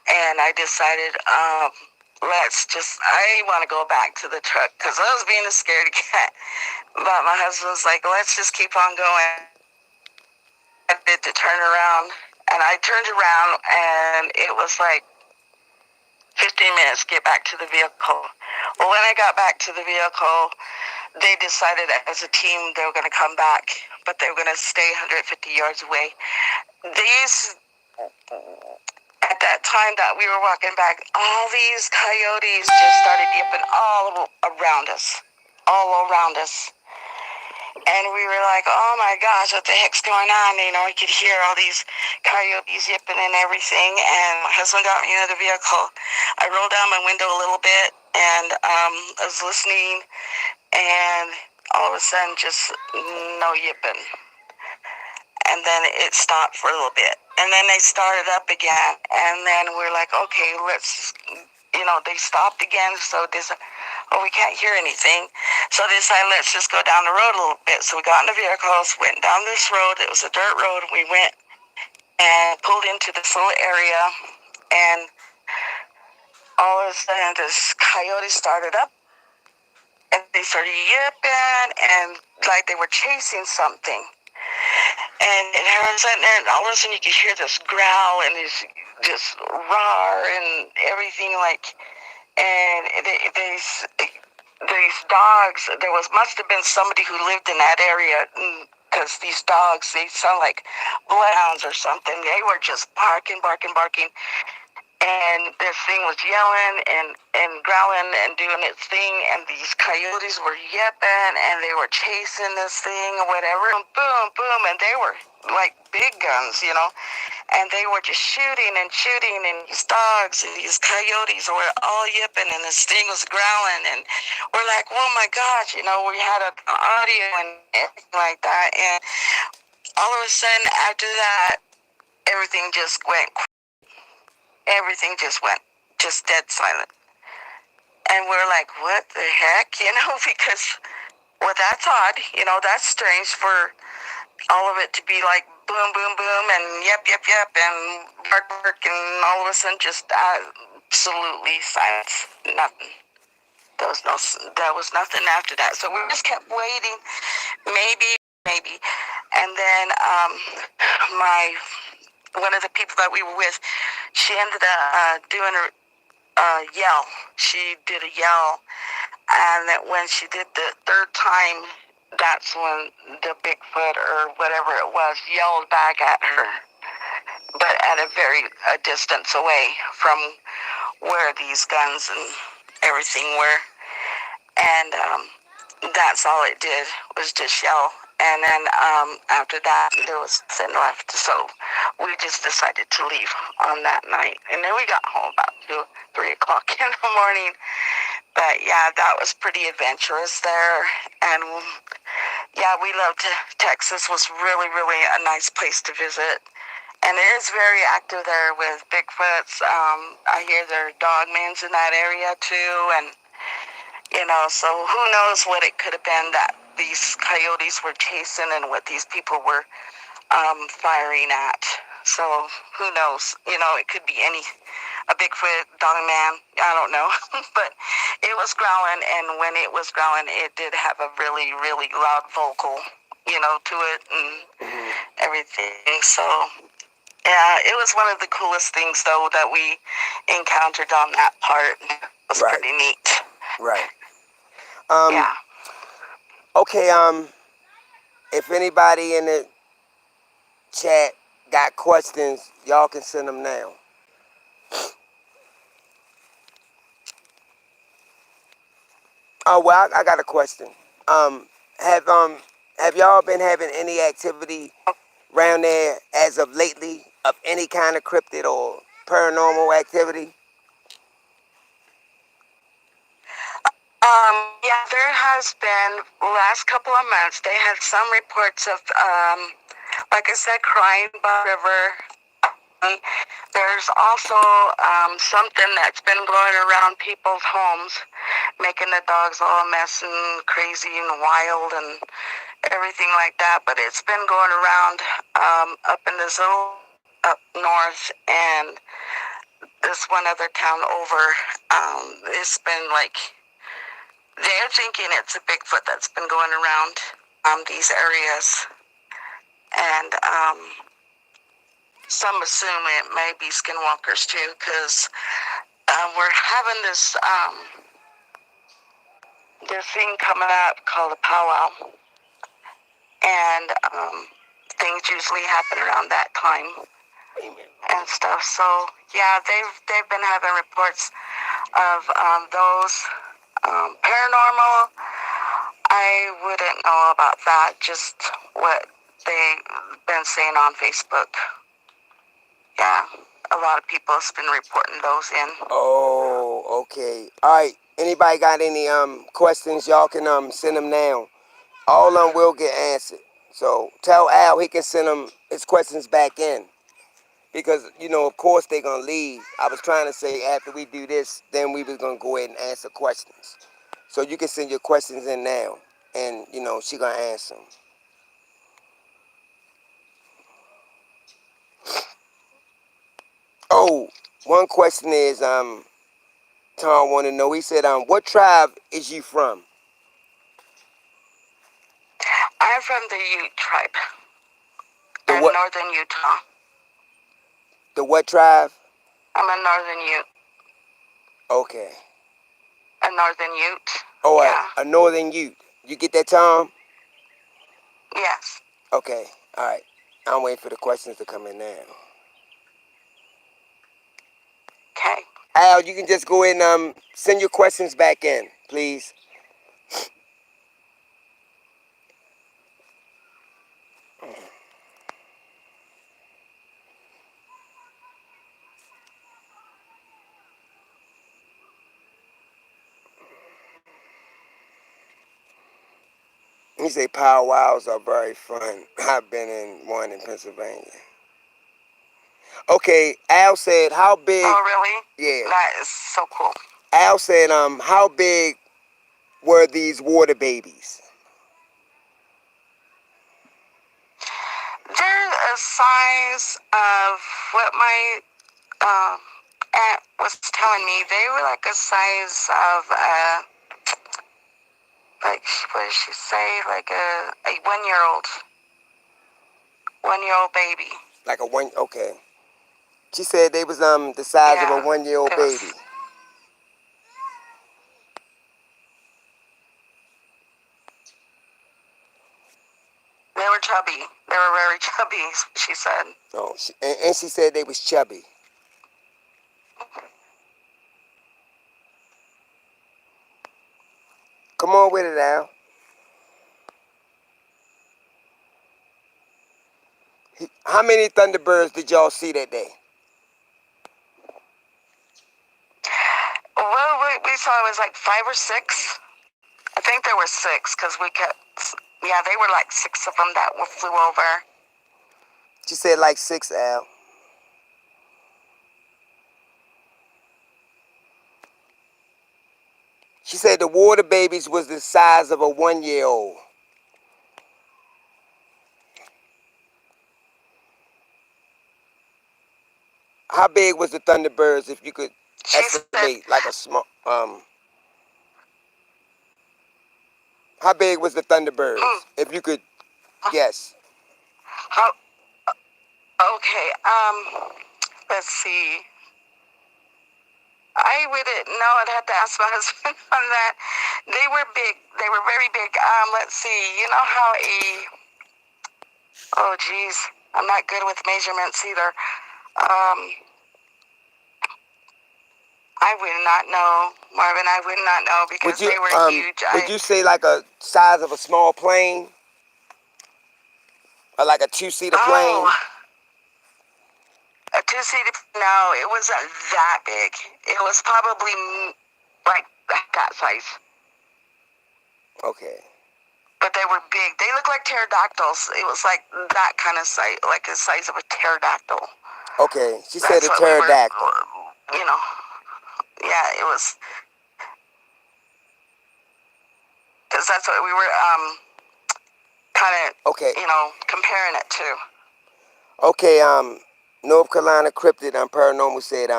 And I decided, I want to go back to the truck, because I was being a scaredy cat. But my husband was like, let's just keep on going. I did to turn around, and I turned around, and it was like 15 minutes to get back to the vehicle. Well, when I got back to the vehicle, they decided as a team they were going to come back, but they were going to stay 150 yards away. At that time that we were walking back, all these coyotes just started yipping all around us. And we were like, oh my gosh, what the heck's going on? We could hear all these coyotes yipping and everything. And my husband got me into the vehicle. I rolled down my window a little bit, and I was listening, and all of a sudden, just no yipping. And then it stopped for a little bit. And then they started up again. And then we're like, okay, they stopped again. So we can't hear anything. So they decided, let's just go down the road a little bit. So we got in the vehicles, went down this road. It was a dirt road. We went and pulled into this little area. And all of a sudden, this coyote started up. And they started yipping, and like they were chasing something. And all of a sudden you could hear this growl and this roar and everything, and these dogs, must have been somebody who lived in that area, because these dogs, they sound like bloodhounds or something. They were just barking. And this thing was yelling and growling and doing its thing, and these coyotes were yipping, and they were chasing this thing or whatever, and boom, boom, and they were like big guns, and they were just shooting, and these dogs and these coyotes were all yipping, and this thing was growling, and we're like, oh my gosh, we had an audio and everything like that, and all of a sudden after that, everything just went dead silent. And we're like, what the heck? Because, well, that's odd. That's strange for all of it to be like boom, boom, boom, and yep, and bark, and all of a sudden just absolutely silence. Nothing. There was nothing after that. So we just kept waiting. Maybe. And then one of the people that we were with, she ended up doing her yell. She did a yell, and that when she did the third time, that's when the Bigfoot or whatever it was yelled back at her, but at a distance away from where these guns and everything were. And that's all it did, was just yell. And then after that, there was nothing left. So we just decided to leave on that night. And then we got home about 2, 3 o'clock in the morning. But yeah, that was pretty adventurous there. And yeah, we loved Texas. Was really, really a nice place to visit. And it is very active there with Bigfoots. I hear there are dogmans in that area too. And, so who knows what it could have been that these coyotes were chasing and what these people were firing at. So who knows? It could be a Bigfoot, dogman, I don't know. But it was growling, and when it was growling, it did have a really, really loud vocal, to it and everything. So yeah, it was one of the coolest things, though, that we encountered on that part. It was Right. pretty neat. Right. Yeah. Okay, if anybody in the chat got questions, y'all can send them now. Oh, well, I got a question. Um, have y'all been having any activity around there as of lately of any kind of cryptid or paranormal activity? Yeah, there has been, last couple of months, they had some reports of, like I said, crying by the river. There's also something that's been going around people's homes, making the dogs all mess and crazy and wild and everything like that. But it's been going around up in the zoo, up north, and this one other town over. It's been like, they're thinking it's a Bigfoot that's been going around these areas. And some assume it may be skinwalkers too, because we're having this thing coming up called a powwow, and things usually happen around that time and stuff. So yeah, they've been having reports of those paranormal. I wouldn't know about that. Just what they've been saying on Facebook. Yeah, a lot of people have been reporting those in. Oh, okay. All right. Anybody got any questions? Y'all can send them now. All of them will get answered. So tell Al he can send them his questions back in. Because, of course they're going to leave. I was trying to say after we do this, then we was going to go ahead and answer questions. So you can send your questions in now. And, she going to answer them. Oh, one question is, Tom want to know. He said, what tribe is you from? I'm from the Ute tribe The in what? northern Utah. The what tribe? I'm a northern Ute. Okay. A northern Ute. Oh, Yeah. a northern Ute. You get that, Tom? Yes. Okay. All right. I'm waiting for the questions to come in now. Okay. Al, you can just go ahead and send your questions back in, please. You say powwows are very fun. I've been in one in Pennsylvania. Okay, Al said, how big? Oh, really? Yeah. That is so cool. Al said, how big were these water babies? They're a size of what my aunt was telling me. They were like a size of like, what did she say? Like a 1-year-old. 1-year-old baby. Like a one, okay. She said they was the size of a Yeah. 1-year-old It baby. was. They were chubby. They were very chubby, she said. Oh, and she said they was chubby. Come on with it, Al. How many Thunderbirds did y'all see that day? Well, we saw it was like 5 or 6. I think there were 6 because we kept. Yeah, they were like 6 of them that flew over. She said like 6, Al. She said the water babies was the size of a 1-year-old. How big was the Thunderbirds, if you could She said, estimate, like a small how big was the mm, Thunderbirds, if you could guess? how, okay, let's see. I wouldn't know. I'd have to ask my husband on that. They were big. They were very big. Let's see. You know how oh, geez. I'm not good with measurements either. I would not know, Marvin. I would not know Would because you they were huge. would you say like a size of a small plane, or like a 2-seater Oh, plane? a two-seater. No, it wasn't that big. It was probably like that size. Okay. But they were big. They looked like pterodactyls. It was like that kind of size, like the size of a pterodactyl. Okay. She said That's a what we were, pterodactyl. you know. Yeah, it was, because that's what we were kind of, Okay. comparing it to. Okay. North Carolina Cryptid Paranormal said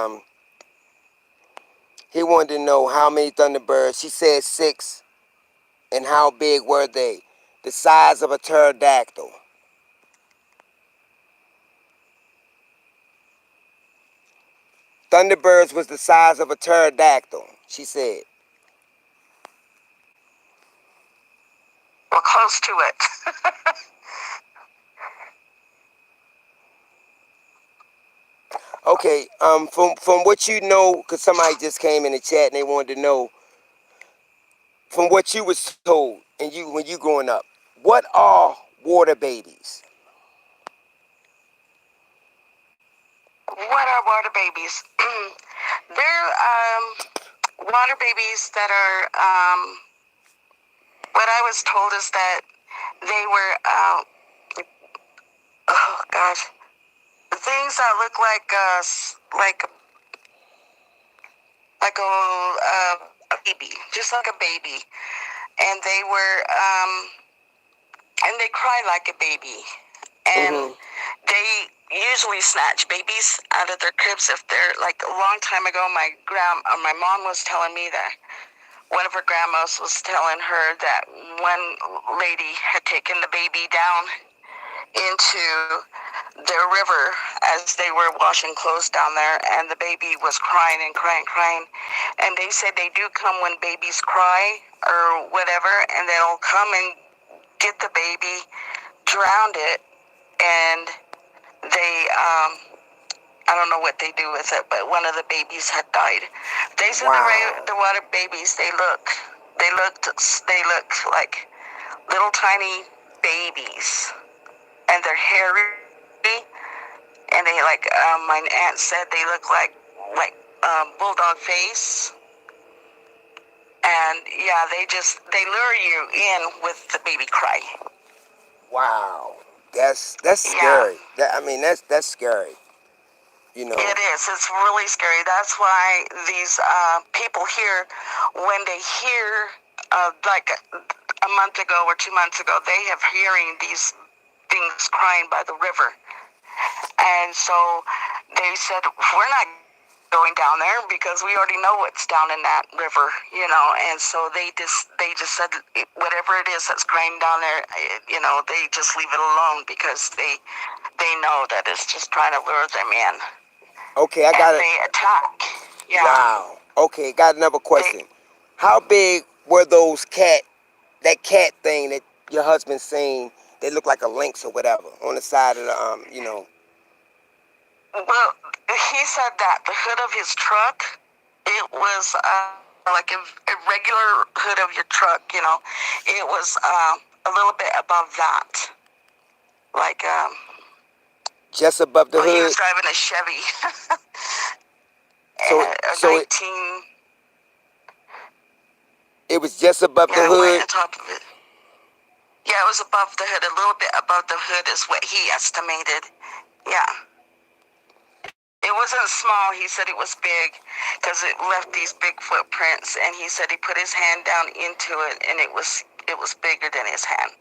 he wanted to know how many Thunderbirds. She said 6, and how big were they? The size of a pterodactyl. Thunderbirds was the size of a pterodactyl, she said. Well, close to it. Okay, from what you know, because somebody just came in the chat and they wanted to know, from what you was told and you when you growing up, what are water babies? What are water babies? They're water babies that are, what I was told is that they were, oh gosh, things that look like a baby, just like a baby. And they were, and they cry like a baby. And Mm-hmm. they usually snatch babies out of their cribs if they're, like, a long time ago, my mom was telling me that one of her grandmas was telling her that one lady had taken the baby down into the river as they were washing clothes down there, and the baby was crying and crying and crying. And they said they do come when babies cry or whatever, and they'll come and get the baby, drown it, and they I don't know what they do with it, but one of the babies had died. They said Wow. the water babies, they look like little tiny babies, and they're hairy, and they my aunt said they look like bulldog face, and yeah, they lure you in with the baby cry. Wow. That's Yeah. scary. That's scary. You know. It is. It's really scary. That's why these people here, when they hear, like a month ago or 2 months ago, they have hearing these things crying by the river. And so they said, we're not going down there because we already know what's down in that river, and so they just said whatever it is that's crying down there, they just leave it alone because they know that it's just trying to lure them in. Okay, I And got it. they attack. Yeah. Wow. Okay, got another They, question. How big were that cat thing that your husband seen? They look like a lynx or whatever on the side of the. well, he said that the hood of his truck, it was like a regular hood of your truck, it was a little bit above that. Like, Just above the Well, he was hood. driving a Chevy, So a so 19. it was just above the Yeah, right hood. on top of it. Yeah, it was above the hood. A little bit above the hood is what he estimated. Yeah. It wasn't small. He said it was big because it left these big footprints, and he said he put his hand down into it, and it was bigger than his hand.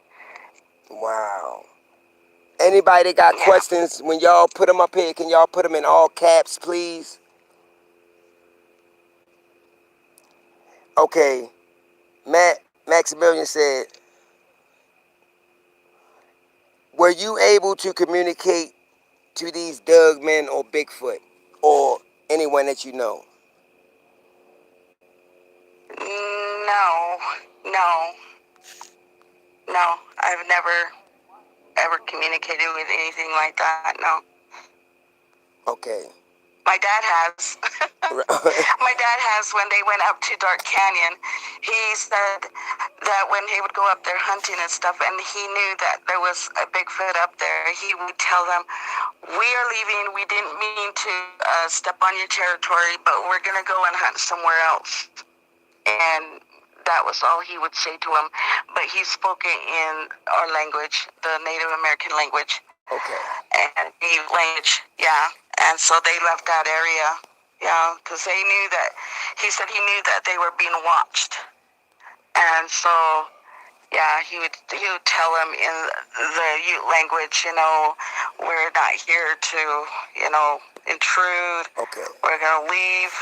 Wow. Anybody that got Yeah. questions, when y'all put them up here, can y'all put them in all caps, please? Okay. Maximilian said, were you able to communicate to these Doug men or Bigfoot or anyone that you know? No, no, no. I've never ever communicated with anything like that. No. Okay. My dad has. My dad has when they went up to Dark Canyon. He said that when he would go up there hunting and stuff, and he knew that there was a Bigfoot up there, he would tell them, "We are leaving. We didn't mean to step on your territory, but we're going to go and hunt somewhere else." And that was all he would say to them. But he spoke it in our language, the Native American language. Okay. And the language, yeah. And so they left that area, yeah, because they knew that, he said he knew that they were being watched. And so, yeah, he would tell them in the Ute language, we're not here to, intrude. Okay. We're going to leave,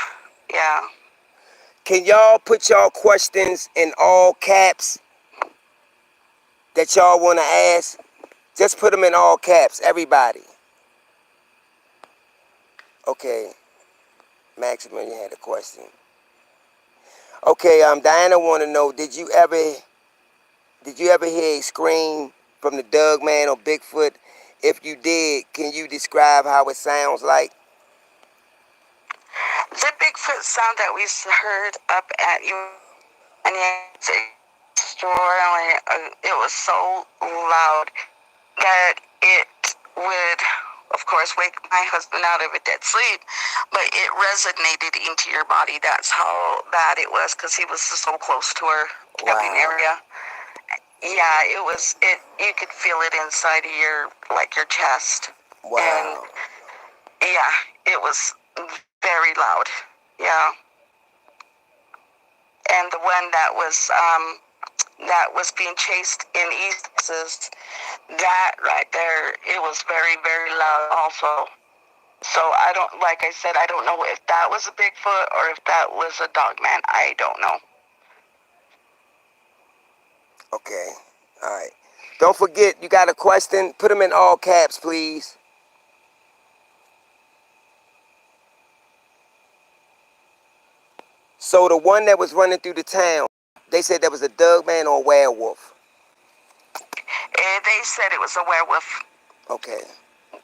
yeah. Can y'all put y'all questions in all caps that y'all want to ask? Just put them in all caps, everybody. Okay. Maximilian had a question. Okay, Diana want to know, did you ever hear a scream from the Doug man or Bigfoot? If you did, can you describe how it sounds like? The Bigfoot sound that we heard up at you, and it was so loud that it would, of course, wake my husband out of a dead sleep, but it resonated into your body. That's how bad it was, because he was so close to our camping area. Yeah, it was. You could feel it inside of your chest. Wow. And yeah, it was very loud. Yeah. And the one that was being chased in East Texas, that right there, it was very, very loud also. So like I said, I don't know if that was a Bigfoot or if that was a dogman. I don't know. Okay. All right. Don't forget, you got a question? Put them in all caps, please. So the one that was running through the town, they said that was a Doug man or a werewolf. They said it was a werewolf. Okay.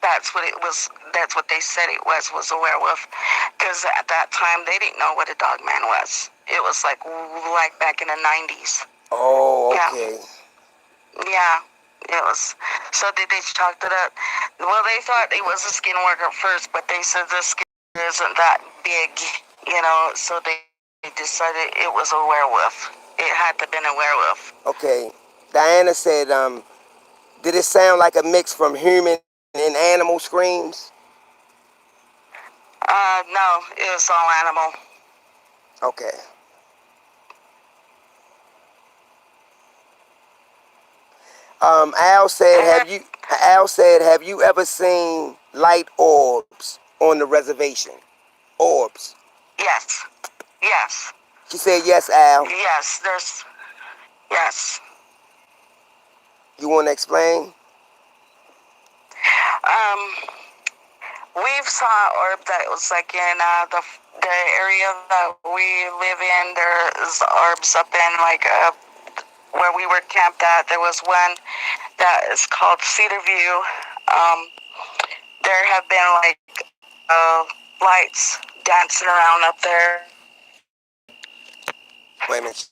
That's what it was. That's what they said it was a werewolf. Because at that time, they didn't know what a dogman was. It was like back in the 90s. Oh, okay. Yeah, it was. So they chalked it up. Well, they thought it was a skinwalker at first, but they said the skin isn't that big, so they decided it was a werewolf. It had to have been a werewolf. Okay. Diana said, did it sound like a mix from human and animal screams? No, it was all animal. Okay. Al said, have you ever seen light orbs on the reservation? Orbs. Yes. Yes. She said, yes, Al. Yes, yes. You want to explain? We've saw orb that was like in the area that we live in. There's orbs up in where we were camped at. There was one that is called Cedar View. There have been lights dancing around up there. Wait a minute.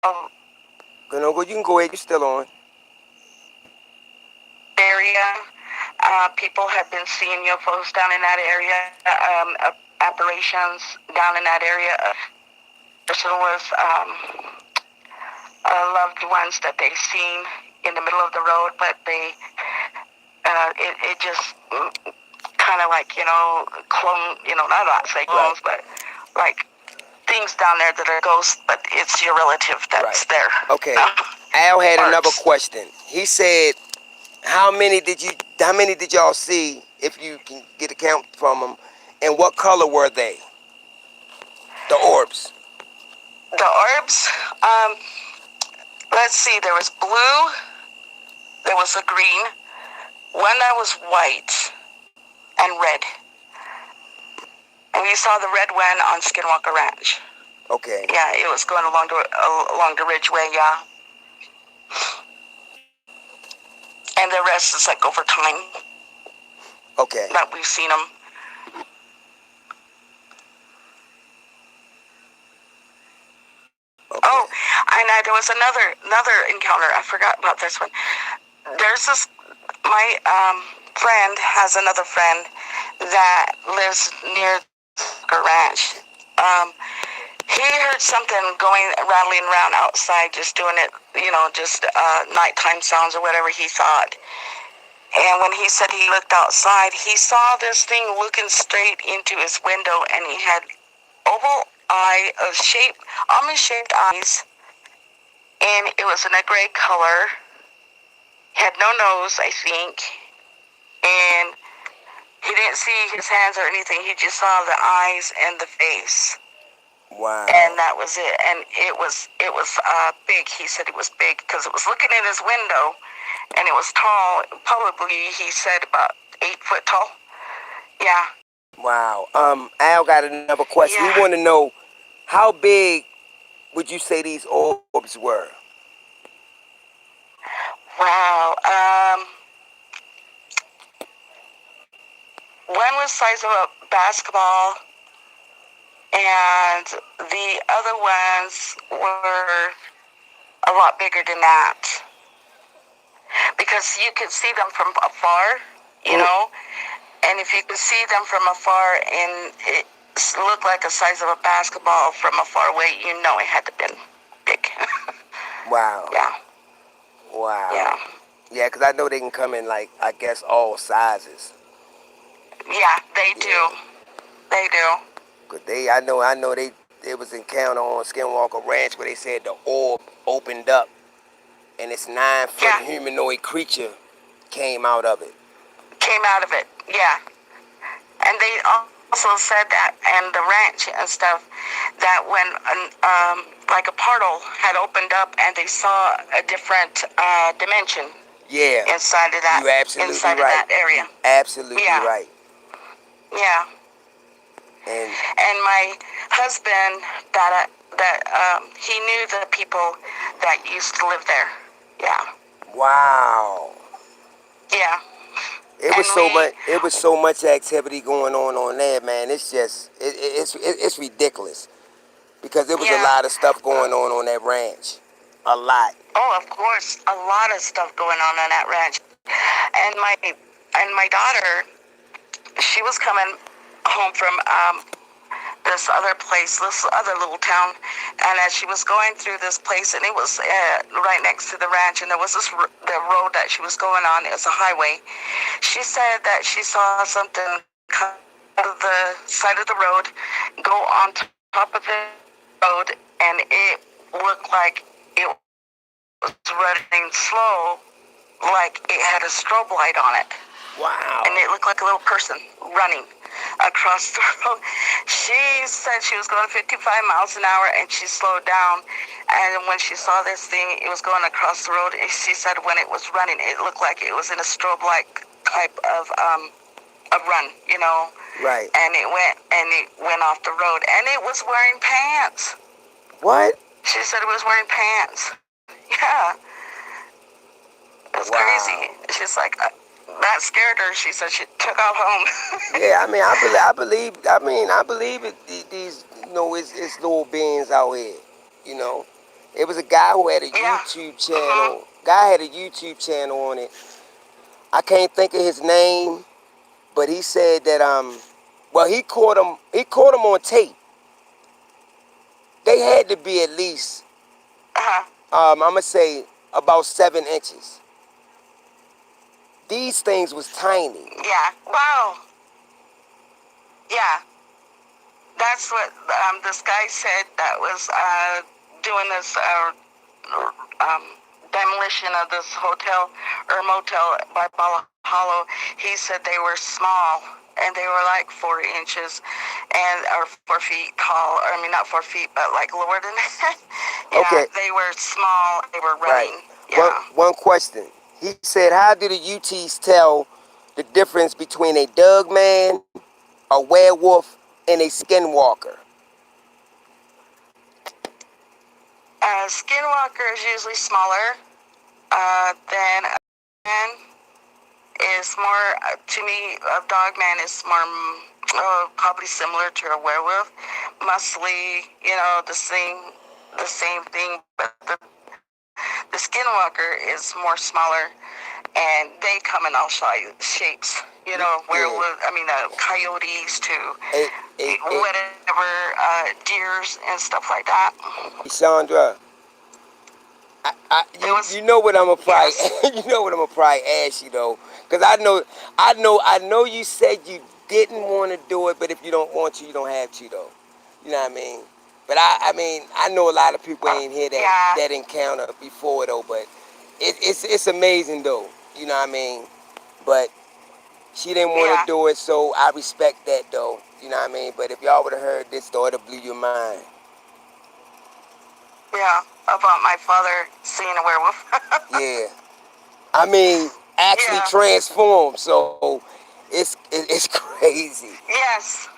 No, you can go ahead. You're still on. area. People have been seeing UFOs down in that area, apparitions down in that area. Person was loved ones that they seen in the middle of the road, but it just kind of like, clone, not say clones, but like things down there that are ghosts, but it's your relative that's there. Okay. Al had another question. He said, how many did y'all see, if you can get a count from them, and what color were they? The orbs. The orbs, let's see, there was blue, there was a green, one that was white and red. And we saw the red one on Skinwalker Ranch. Okay. Yeah, it was going along the ridgeway, yeah. And the rest is like over time. Okay. That we've seen them. Okay. Oh, and there was another encounter. I forgot about this one. There's this. My friend has another friend that lives near the ranch. He heard something rattling around outside, just doing it, just nighttime sounds or whatever he thought. And when he said he looked outside, he saw this thing looking straight into his window, and he had oval almond shaped eyes, and it was in a gray color. He had no nose, I think, and he didn't see his hands or anything. He just saw the eyes and the face. Wow. And that was it. And it was big. He said it was big because it was looking in his window, and it was tall. Probably, he said, about 8 foot tall. Yeah. Wow. Al got another question. Yeah. He want to know, how big would you say these orbs were? Wow. One was the size of a basketball, and the other ones were a lot bigger than that. Because you could see them from afar, and if you could see them from afar and it looked like the size of a basketball from afar away, it had to have been big. Wow. Yeah. Wow. Yeah. Yeah, because I know they can come in, like, I guess, all sizes. Yeah, they do. They do. Cause I know there was an encounter on Skinwalker Ranch where they said the orb opened up, and this 9-foot humanoid creature came out of it. Yeah. And they also said that, and the ranch and stuff, that when like a portal had opened up, and they saw a different dimension. Yeah. Inside of that. You're absolutely inside right. of that area. Absolutely right. Yeah. And my husband, he knew the people that used to live there. Yeah. Wow. Yeah. It was so much activity going on there, man. It's just it's ridiculous, because there was a lot of stuff going on that ranch. A lot. Oh, of course, a lot of stuff going on that ranch. And my daughter, she was coming home from this other place, this other little town, and as she was going through this place, and it was right next to the ranch, and there was the road that she was going on, it was a highway. She said that she saw something come out of the side of the road, go on top of the road, and it looked like it was running slow, like it had a strobe light on it. Wow. And it looked like a little person running across the road. She said she was going 55 miles an hour, and she slowed down. And when she saw this thing, it was going across the road. And she said when it was running, it looked like it was in a strobe-like type of run, Right. And it went off the road, and it was wearing pants. What? She said it was wearing pants. Yeah. It was crazy. She's like, that scared her. She said she took off home. Yeah, I mean, I believe it. These, it's little beings out here, It was a guy who had a Yeah. YouTube Mhm. channel. Guy had a YouTube channel on it. I can't think of his name, but he said that well, he caught him. He caught him on tape. They had to be at least Uh-huh. I'm gonna say about 7 inches. These things was tiny. Yeah. Wow. Yeah. That's what this guy said that was doing this um, demolition of this hotel or motel by Bala Hollow. He said they were small and they were like 4 inches and or 4 feet tall. I mean, not 4 feet, but like lower than that. Yeah, Okay, they were small. They were right. running. One Yeah. one question. He said, how do the UTs tell the difference between a Doug man, a werewolf, and a skinwalker? Skinwalker is usually smaller than a man. Is more to me. A dog man is more probably similar to a werewolf, muscly. You know, the same thing. But the skinwalker is more smaller, and they come in all shapes. You know, Yeah. werewolf. I mean, coyotes to A, a, a, whatever, deers and stuff like that. Chandra, It was you know what I'm gonna probably yes, you know what I'm gonna probably ask you though, because I know you said you didn't want to do it, but if you don't want to, you don't have to though. You know what I mean? But I mean I know a lot of people ain't here yeah, that encounter before though, but it's amazing though. You know what I mean? But she didn't want yeah, to do it, so I respect that though. You know what I mean? But if y'all would have heard this story, it'd blew your mind. yeah. About my father seeing a werewolf. Yeah. I mean, actually Yeah. transformed. So it's crazy. Yes.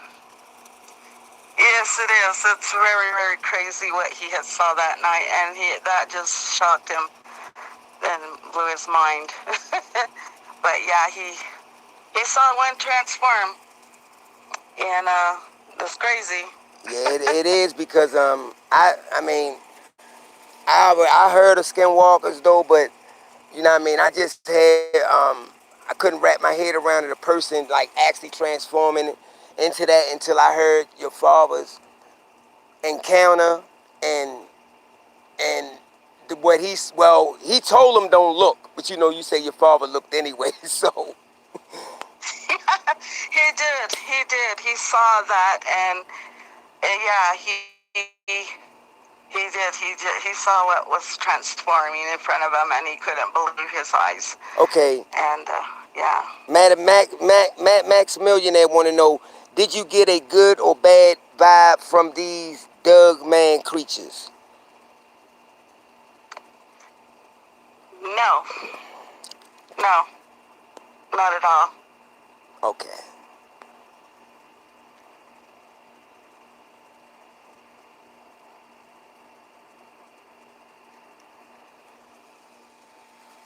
Yes, it is. It's very, very crazy what he had saw that night, and that just shocked him and blew his mind. But yeah, he saw one transform, and it's crazy. Yeah, it is because I mean I heard of skinwalkers though, but you know what I mean. I just had I couldn't wrap my head around it. A person like actually transforming into that until I heard your father's encounter and and what he told him don't look, but you know you say your father looked anyway, so. He did. He did. He saw that, and yeah, he did. He saw what was transforming in front of him, and he couldn't believe his eyes. Okay, And yeah. Matt Maximillionaire want to know, did you get a good or bad vibe from these Doug Man creatures? No, no, not at all. Okay.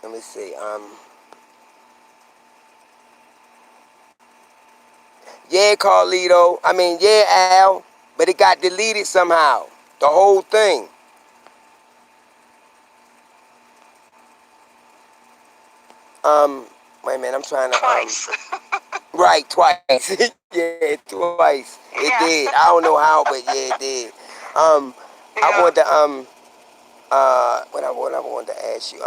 Let me see. Yeah, Carlito. I mean, yeah, Al. But it got deleted somehow. The whole thing. Wait a minute. I'm trying to Twice. Right, twice. Yeah, twice. It Yeah. did. I don't know how, but yeah, it did. I Yeah. wanted to what I wanted to ask you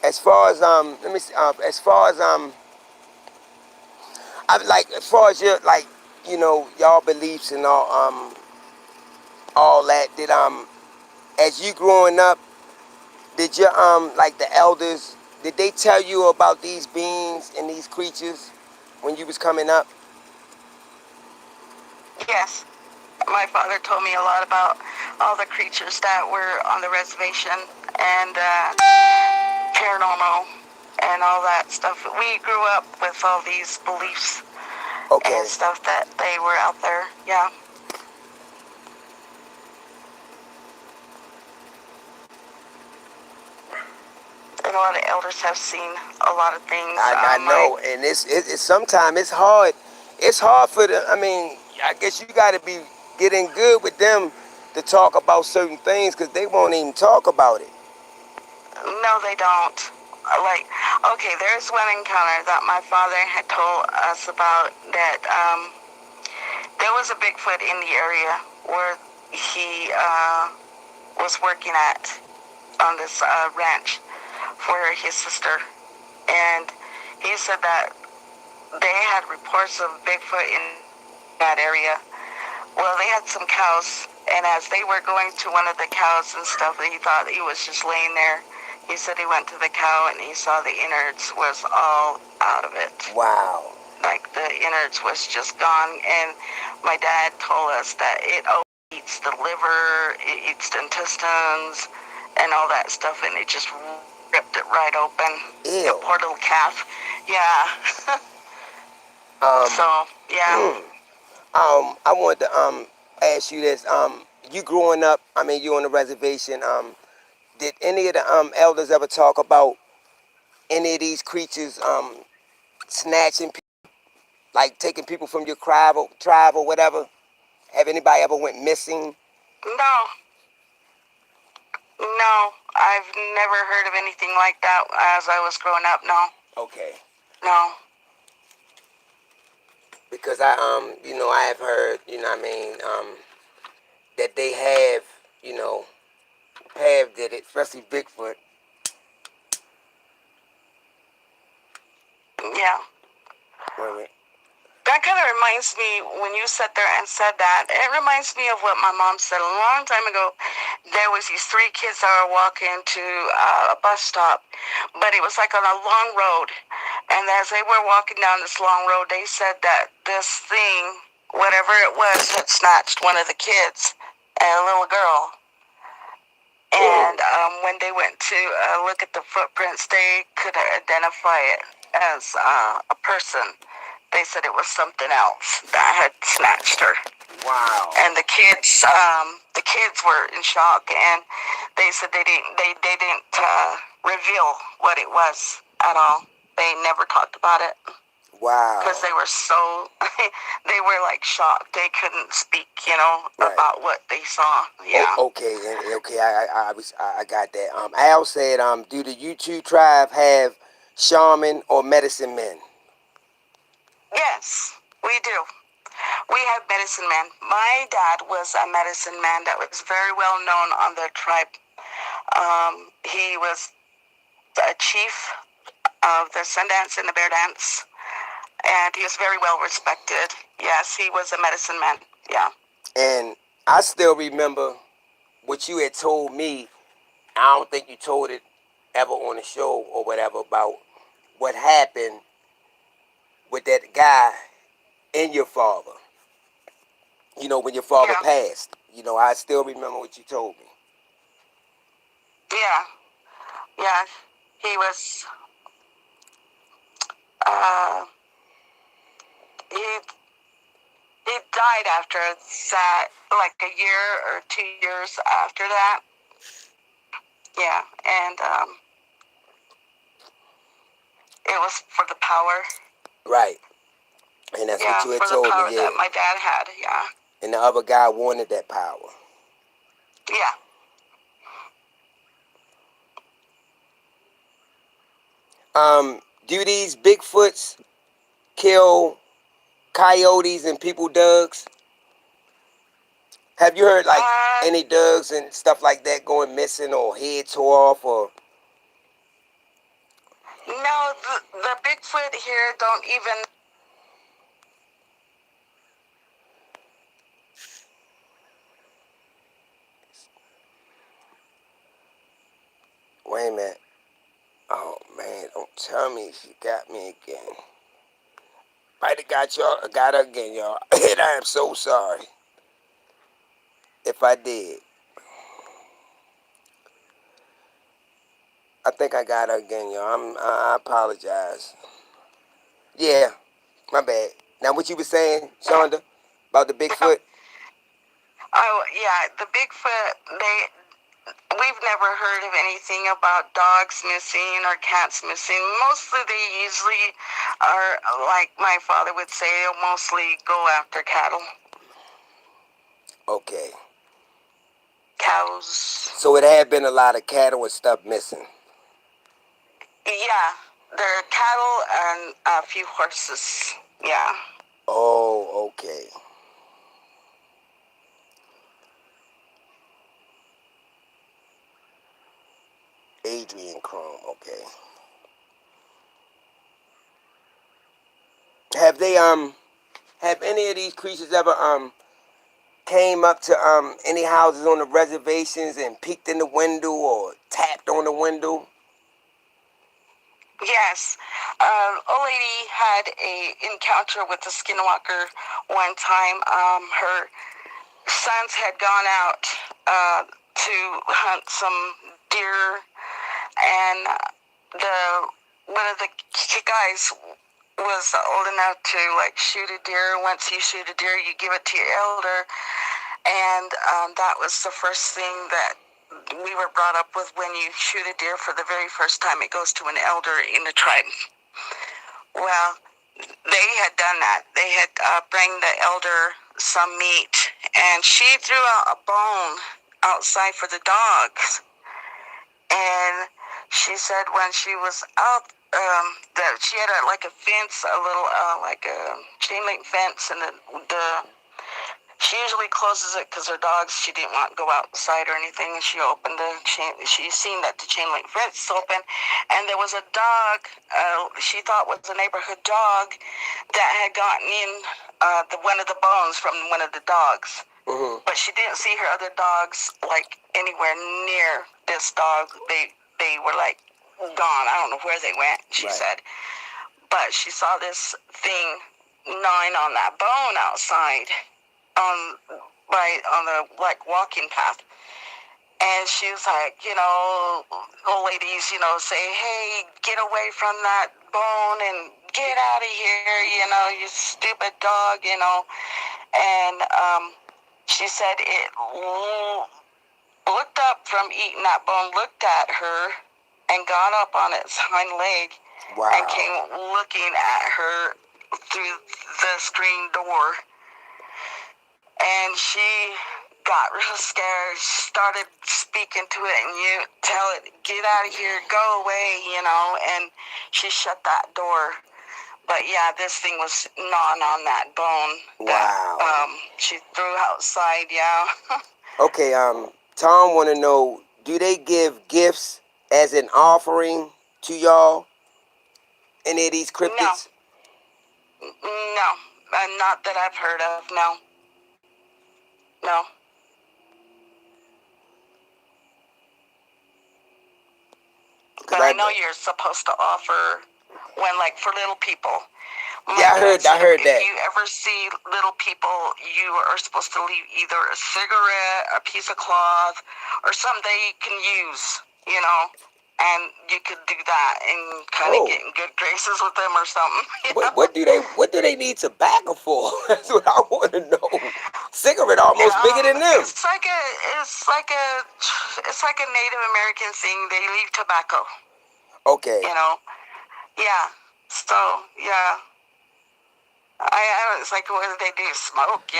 as far as let me see as far as I like as far as your like you know y'all beliefs and all that did as you growing up did your like the elders did they tell you about these beings and these creatures when you was coming up? Yes. My father told me a lot about all the creatures that were on the reservation and paranormal and all that stuff. We grew up with all these beliefs and Okay. stuff that they were out there. Yeah. And a lot of elders have seen a lot of things. I know, and it's sometimes it's hard. It's hard for the. I mean, I guess you got to be getting good with them to talk about certain things because they won't even talk about it. No, they don't. Like, okay, there's one encounter that my father had told us about that there was a Bigfoot in the area where he was working at on this ranch for his sister. And he said that they had reports of Bigfoot in that area. Well, they had some cows, and as they were going to one of the cows and stuff, he thought he was just laying there. He said he went to the cow and he saw the innards was all out of it. Wow. Like the innards was just gone. And my dad told us that it eats the liver, it eats the intestines, and all that stuff, and it just ripped it right open. Ew. The poor little calf. Yeah. So, yeah. I wanted to ask you this. You growing up, I mean, you on the reservation. Did any of the elders ever talk about any of these creatures snatching people, like taking people from your tribe or whatever? Have anybody ever went missing? No. No. I've never heard of anything like that as I was growing up. No. Okay. No. Because I have heard, that they have, did it, especially Bigfoot. Yeah. Wait a minute. That kind of reminds me, when you sat there and said that, it reminds me of what my mom said a long time ago. There was these three kids that were walking to a bus stop, but it was like on a long road. And as they were walking down this long road, they said that this thing, whatever it was, had snatched one of the kids, a little girl. And when they went to look at the footprints, they could identify it as a person. They said it was something else that had snatched her. Wow. And the kids were in shock, and they said they didn't reveal what it was at all. They never talked about it. Wow. Because they were so, they were like shocked. They couldn't speak, Right. about what they saw. Yeah. Okay. I got that. Al said, do the U2 tribe have shaman or medicine men? Yes, we do. We have medicine men. My dad was a medicine man that was very well known on the tribe. He was a chief of the Sundance and the Bear Dance, and he was very well respected. Yes, he was a medicine man. Yeah. And I still remember what you had told me. I don't think you told it ever on the show or whatever about what happened with that guy and your father. When your father passed. I still remember what you told me. Yeah. Yeah. He was, uh, he died after that, like a year or 2 years after that. Yeah, and it was for the power. Right. And that's what you had for the told power me, yeah. that my dad had, yeah. And the other guy wanted that power. Yeah. Do these Bigfoots kill coyotes and people dugs? Have you heard like any dugs and stuff like that going missing or head tore off or? No, the Bigfoot here don't even. Wait a minute. Oh man, don't tell me she got me again. Might have got her again, y'all. And I am so sorry if I did. I think I got her again, y'all. I apologize. Yeah, my bad. Now what you were saying, Shonda, about the Bigfoot? Oh yeah, the Bigfoot. We've never heard of anything about dogs missing or cats missing. Mostly they usually are, like my father would say, mostly go after cattle. Okay. cows. So it had been a lot of cattle and stuff missing. Yeah, there are cattle and a few horses. Yeah. Oh, okay. Adrian Chrome, okay. Have they have any of these creatures ever came up to any houses on the reservations and peeked in the window or tapped on the window? Yes. Old lady had a encounter with a skinwalker one time. Her sons had gone out to hunt some deer, and the one of the guys was old enough to like shoot a deer. Once you shoot a deer, you give it to your elder, and that was the first thing that we were brought up with. When you shoot a deer for the very first time, it goes to an elder in the tribe. Well, they had done that. They had bring the elder some meat, and she threw out a bone outside for the dogs. And she said when she was out, that she had like a fence, a little like a chain link fence, and the she usually closes it because her dogs, she didn't want to go outside or anything. And she opened the chain. She seen that the chain link fence is open, and there was a dog. She thought was a neighborhood dog that had gotten in one of the bones from one of the dogs. Mm-hmm. But she didn't see her other dogs like anywhere near this dog. They were like gone. I don't know where they went. She said, but she saw this thing gnawing on that bone outside on the like walking path. And she was like, old ladies, say, hey, get away from that bone and get out of here, you stupid dog, And she said it looked up from eating that bone, looked at her, and got up on its hind leg. Wow. And came looking at her through the screen door. And she got real scared. She started speaking to it, and you tell it, get out of here, go away, and she shut that door. But yeah, this thing was gnawing on that bone that she threw outside, yeah. Okay, Tom want to know, do they give gifts as an offering to y'all? Any of these cryptids? No, not that I've heard of, no. No. But I know you're supposed to offer when, like, for little people. Yeah, I heard that. If you ever see little people, you are supposed to leave either a cigarette, a piece of cloth, or something they can use, and you could do that and kind of get in good graces with them or something. What do they need tobacco for? That's what I want to know. Cigarette almost bigger than them. It's like a Native American thing. They leave tobacco. Okay. Yeah. So yeah. It's like, what do they do? Smoke,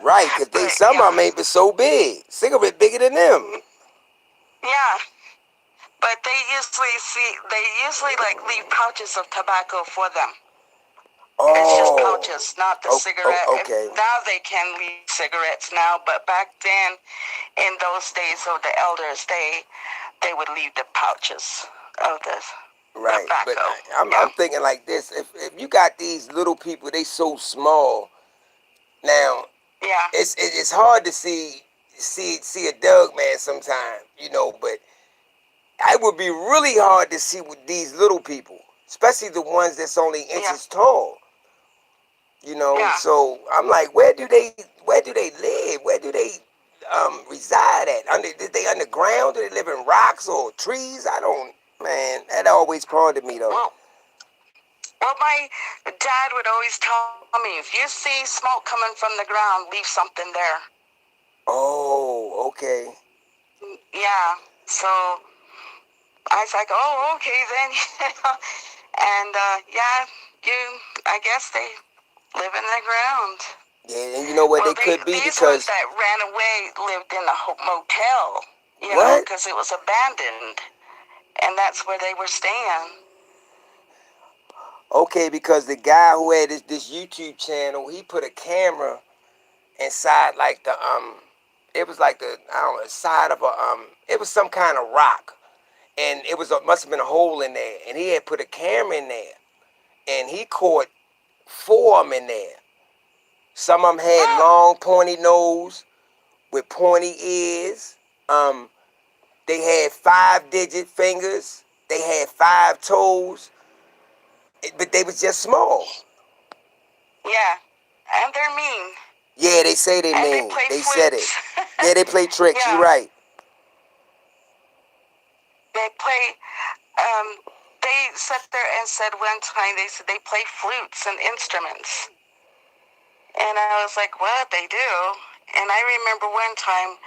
Right, because some of them ain't so big. Cigarette bigger than them. Yeah. But they usually like leave pouches of tobacco for them. Oh. It's just pouches, not the cigarette. Okay. Now they can leave cigarettes now, but back then, in those days of the elders, they would leave the pouches of the tobacco. But I'm thinking like this: if you got these little people, they so small. Now, it's hard to see a Doug man sometime, but it would be really hard to see with these little people, especially the ones that's only inches tall. So I'm like, where do they live? Where do they reside at? Did they underground? Do they live in rocks or trees? Man, that always pondered me though. Well, my dad would always tell me, if you see smoke coming from the ground, leave something there. Oh, okay. Yeah, so I was like, oh, okay then. And I guess they live in the ground. Yeah, and you know what? Well, They could be these ones because that ran away lived in a motel, you know, what? because it was abandoned, and that's where they were staying. Okay, because the guy who had this YouTube channel, he put a camera inside like it was like the I don't know side of it was some kind of rock, and it was must have been a hole in there, and he had put a camera in there, and he caught four of them in there. Some of them had Huh. long pointy nose with pointy ears. Um, they had 5-digit fingers. They had 5 toes, but they was just small. Yeah, and they're mean, Yeah, they say they and they mean. play They said it. flutes. Yeah, they play tricks. You Yeah, right. they play. Um, they sat there and said one time they said they play flutes and instruments, and I was like, what they do? And I remember one time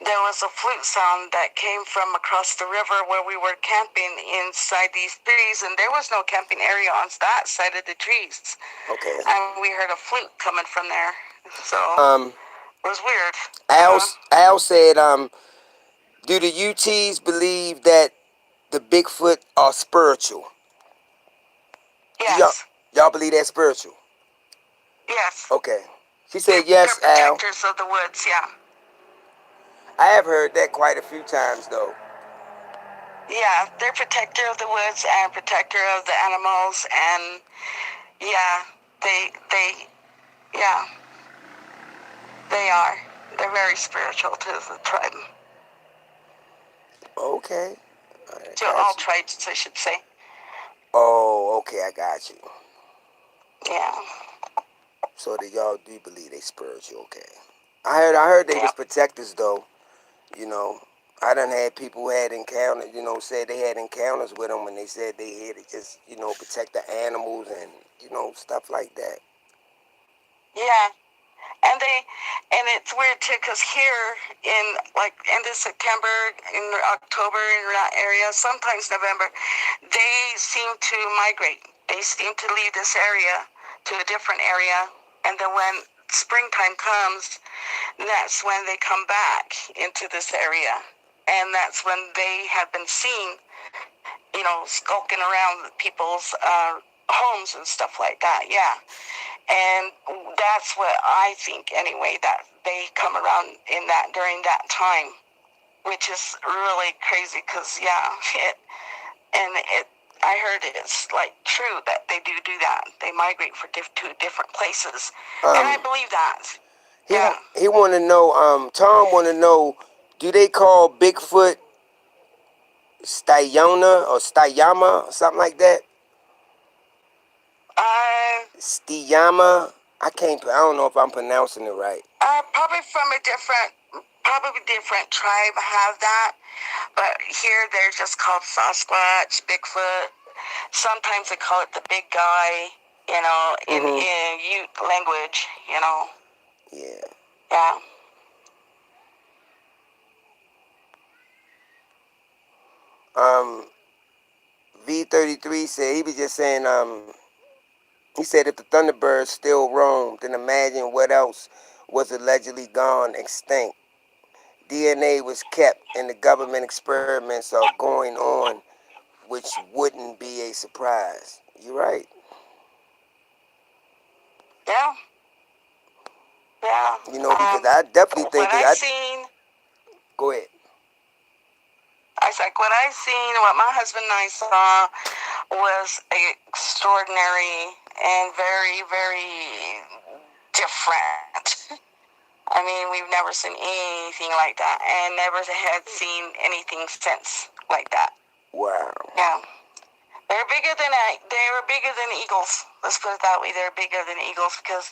there was a flute sound that came from across the river where we were camping inside these trees, and there was no camping area on that side of the trees. Okay. And we heard a flute coming from there, so Um, it was weird. Al Al said, do the UTs believe that the Bigfoot are spiritual? Do Yes, y'all believe that's spiritual? yes. Okay. She said They're yes, Al. protectors of the woods, yeah. I have heard that quite a few times though. Yeah, they're protector of the woods and protector of the animals, and yeah, yeah, they are. They're very spiritual to the tribe. Okay. I To all got you. tribes, I should say. Oh, okay, I got you. Yeah. So that y'all do believe they spiritual, okay. I heard they was Yep. protectors though. You know, I done had people who had encounters, said they had encounters with them when they said they here to just, protect the animals and, stuff like that. Yeah. And it's weird too, because here in like end of September, in October, in that area, sometimes November, they seem to migrate. They seem to leave this area to a different area, and then when springtime comes, that's when they come back into this area, and that's when they have been seen, skulking around people's homes and stuff like that. Yeah. And that's what I think anyway, that they come around in that during that time, which is really crazy because, yeah, I heard it's like true that they do that. They migrate to different places. And I Um, believe that. he Yeah. he want to know. Tom want to know. Do they call Bigfoot Styona or Stayama or something like that? Uh, Stiyama. I don't know if I'm pronouncing it right. probably from probably different tribe have that. But here they're just called Sasquatch, Bigfoot. Sometimes they call it the big guy, Mm-hmm. in Ute language, Yeah. Yeah. Um, V33 said he was just saying. He said if the Thunderbirds still roam, then imagine what else was allegedly gone extinct. DNA was kept, and the government experiments are going on, which wouldn't be a surprise. You're right. Yeah. Yeah. Because I definitely What think that I I seen, go ahead. I was like, what I seen, what my husband and I saw was extraordinary and very, very different. I mean, we've never seen anything like that, and never had seen anything since like that. Wow. Yeah. They were bigger than eagles. Let's put it that way. They're bigger than eagles because,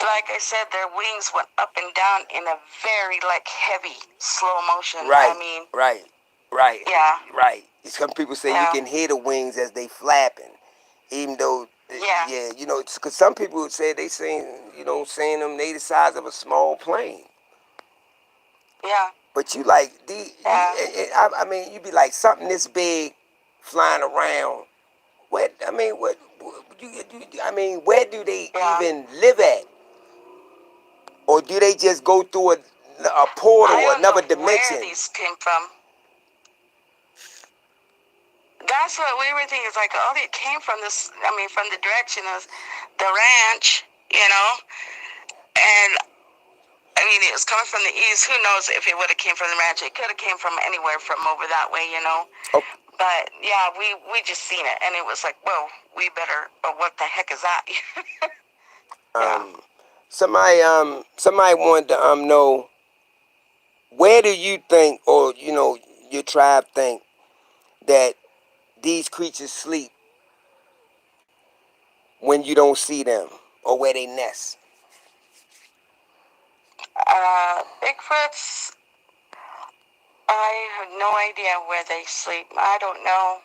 like I said, their wings went up and down in a very heavy slow motion. Right. I mean, Right. Right. yeah, Right. Some people say you yeah, can hear the wings as they flapping, even though, yeah, yeah, because some people say they saying them they the size of a small plane. yeah, But you like yeah, I mean, you be like something this big flying around. What I mean, what you I mean, where do they yeah. even live at? do they just go through a I portal, don't know another where dimension? these came from. That's what we were thinking. It's like, oh, it came from this. I mean, from the direction of the ranch, and I mean, it was coming from the east. Who knows if it would have came from the ranch? It could have came from anywhere from over that way. Oh, But yeah, we just seen it, and it was like, well, we better. But what the heck is that? Yeah. somebody wanted to know, where do you think, or your tribe think that these creatures sleep when you don't see them, or where they nest? Bigfoots. I have no idea where they sleep. I don't know.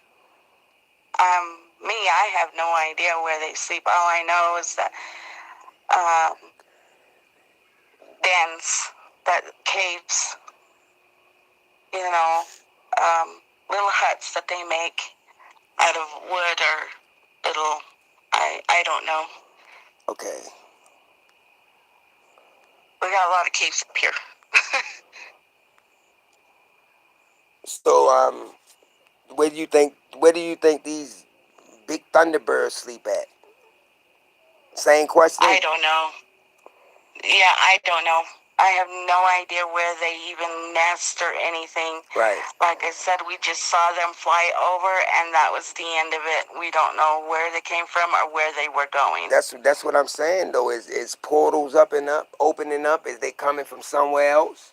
I have no idea where they sleep. All I know is that um, dens, that caves, you know, little huts that they make out of wood or little. I don't know. Okay. We got a lot of caves up here. So where do you think these big thunderbirds sleep at? Same question. I don't know. Yeah, I don't know. I have no idea where they even nest or anything. Right. Like I said, we just saw them fly over, and that was the end of it. We don't know where they came from or where they were going. That's what I'm saying though. Is portals up and up, opening up? Is they coming from somewhere else?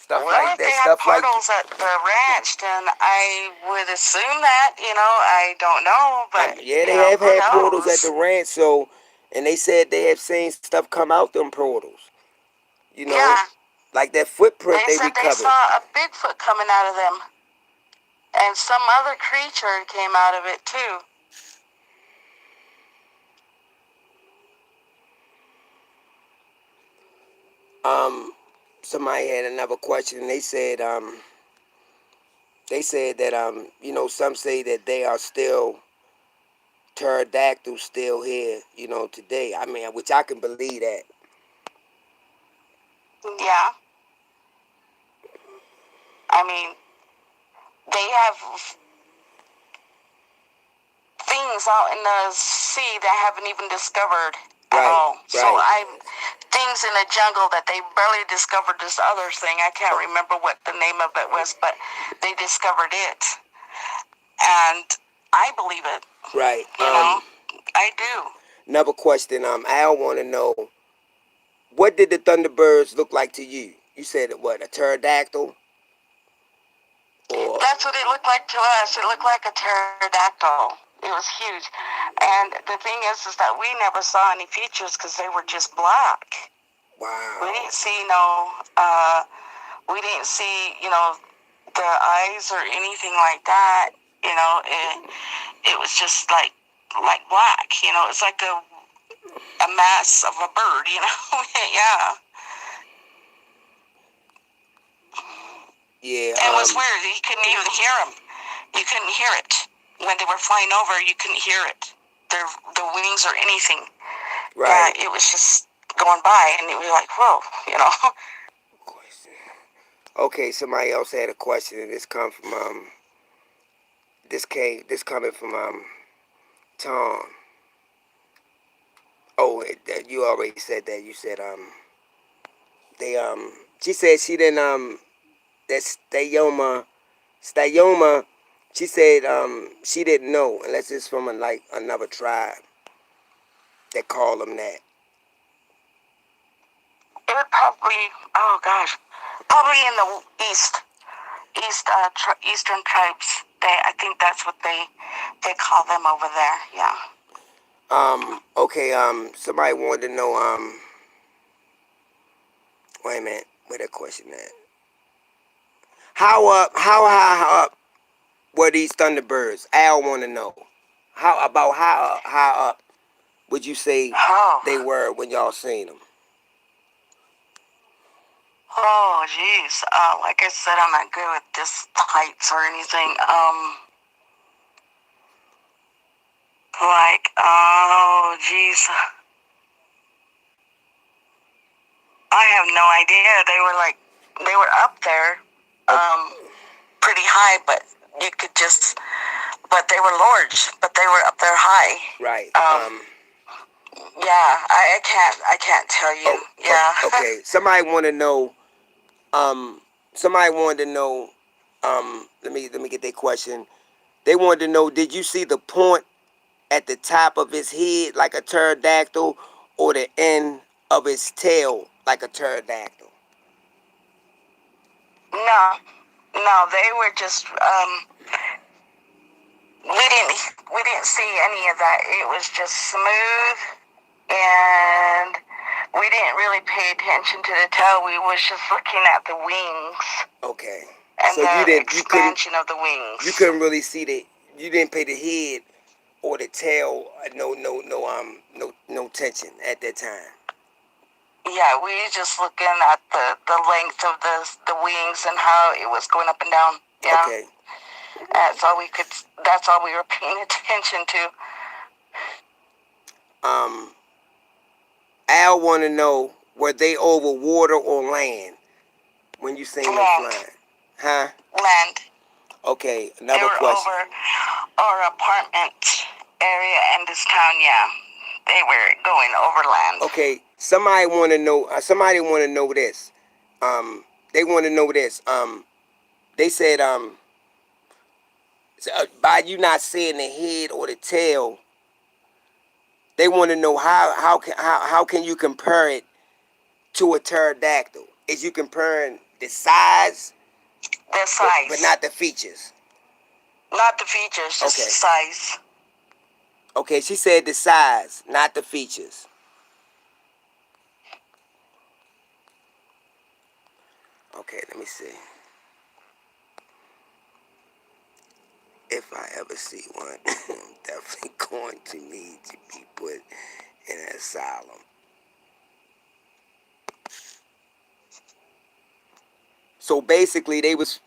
Stuff Well, like if they that. had Stuff like portals at the ranch, then I would assume that. I don't know, but yeah, they have who had portals at the knows? ranch. So, and they said they have seen stuff come out them portals. You know, Yeah, like that footprint they they said they recovered. saw a Bigfoot coming out of them, and some other creature came out of it too. Somebody had another question. They said that some say that they are still pterodactyls still here, today. I mean, which I can believe that. Yeah, I mean, they have things out in the sea that haven't even discovered at Right, all. So right. things in the jungle that they barely discovered this other thing. I can't remember what the name of it was, but they discovered it. And I believe it. Right. I do. Another question. Al want to know, what did the Thunderbirds look like to you? You said what, a pterodactyl, or That's what it looked like to us. It looked like a pterodactyl. It was huge. And the thing is that we never saw any features because they were just black. We wow, didn't see we didn't see, the eyes or anything like that. It was just like black. It's like a mass of a bird. Yeah. yeah, And it was weird. You couldn't even hear them. You couldn't hear it when they were flying over. You couldn't hear it. The wings or anything. Yeah, right. it was just going by, and it was like, whoa. Question. Okay, somebody else had a question, and this coming from Tom. Oh, you already said that. You said they she said she didn't that Stayoma, she said she didn't know unless it's from another tribe that call them that. It would probably, oh gosh, probably in the eastern tribes. I think that's what they call them over there. Yeah. Okay, somebody wanted to know wait a minute, where that question at? How high up were these Thunderbirds? Al want to know. How up would you say Oh. they were when y'all seen them? Oh, geez. Like I said, I'm not good with this heights or anything. Oh, geez. I have no idea. They were up there, pretty high, but you could just, but they were large, but they were up there high. Right. Yeah, I can't tell you. Oh, Yeah. okay. Somebody want to know. Somebody wanted to know. Let me get their question. They wanted to know, did you see the point at the top of his head like a pterodactyl, or the end of his tail like a pterodactyl? No, they were just we didn't see any of that. It was just smooth, and we didn't really pay attention to the tail. We was just looking at the wings. Okay. And So the expansion of the wings. You couldn't really see you didn't pay the head or the tail no tension at that time. Yeah, we were just looking at the length of the wings and how it was going up and down. Yeah. Okay. That's all we were paying attention to. Al want to know, were they over water or land when you seen them flying? Huh? Land. Okay, They another were question. over our apartment area in this town. Yeah, they were going over land. Okay, somebody want to know. Somebody want to know this. They want to know this. They said by you not seeing the head or the tail, they want to know how can you compare it to a pterodactyl? Is you comparing the size? The size. But not the features. Not the features, just the size. Okay, she said the size, not the features. Okay, let me see. If I ever see one, I'm definitely going to need to be put in an asylum. So basically they was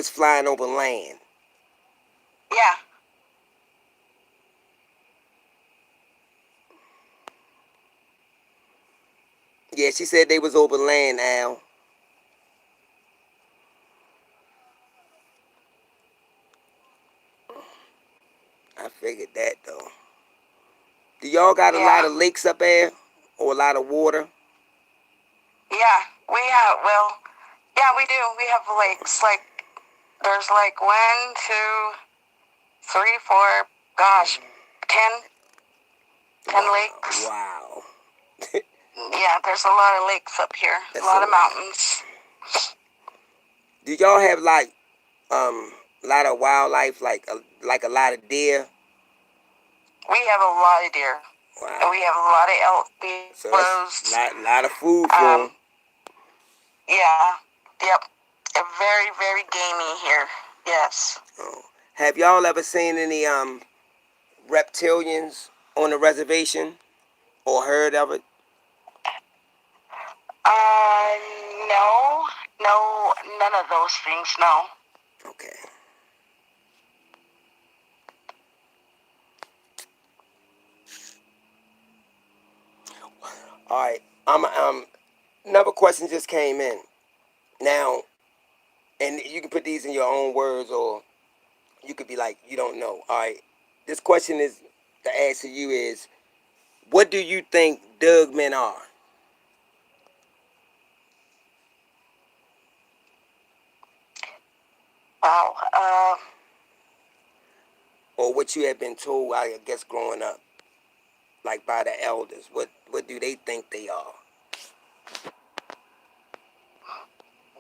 flying over land. Yeah. Yeah, she said they was over land, Al. I figured that though. Do y'all got a lot of lakes up there? Or a lot of water? Yeah, we have, well, yeah, we do. We have lakes. Like, there's like 1, 2, 3, 4, gosh, 10 lakes. Wow. Yeah, there's a lot of lakes up here. That's a lot of lot. mountains. Do y'all have like a lot of wildlife, like a lot of deer? We have a lot of deer. Wow. And we have a lot of elk, So buffaloes. that's lot of food for them. Yeah. Yep. They're very, very gamey here. Yes. Oh. Have y'all ever seen any reptilians on the reservation or heard of it? No, none of those things, no. Okay. All right. Another question just came in. Now, and you can put these in your own words, or you could be like, you don't know. All right. This question is, the answer you is, what do you think Dugmen are? Wow. Or what you have been told, I guess, growing up, like by the elders. What do they think they are?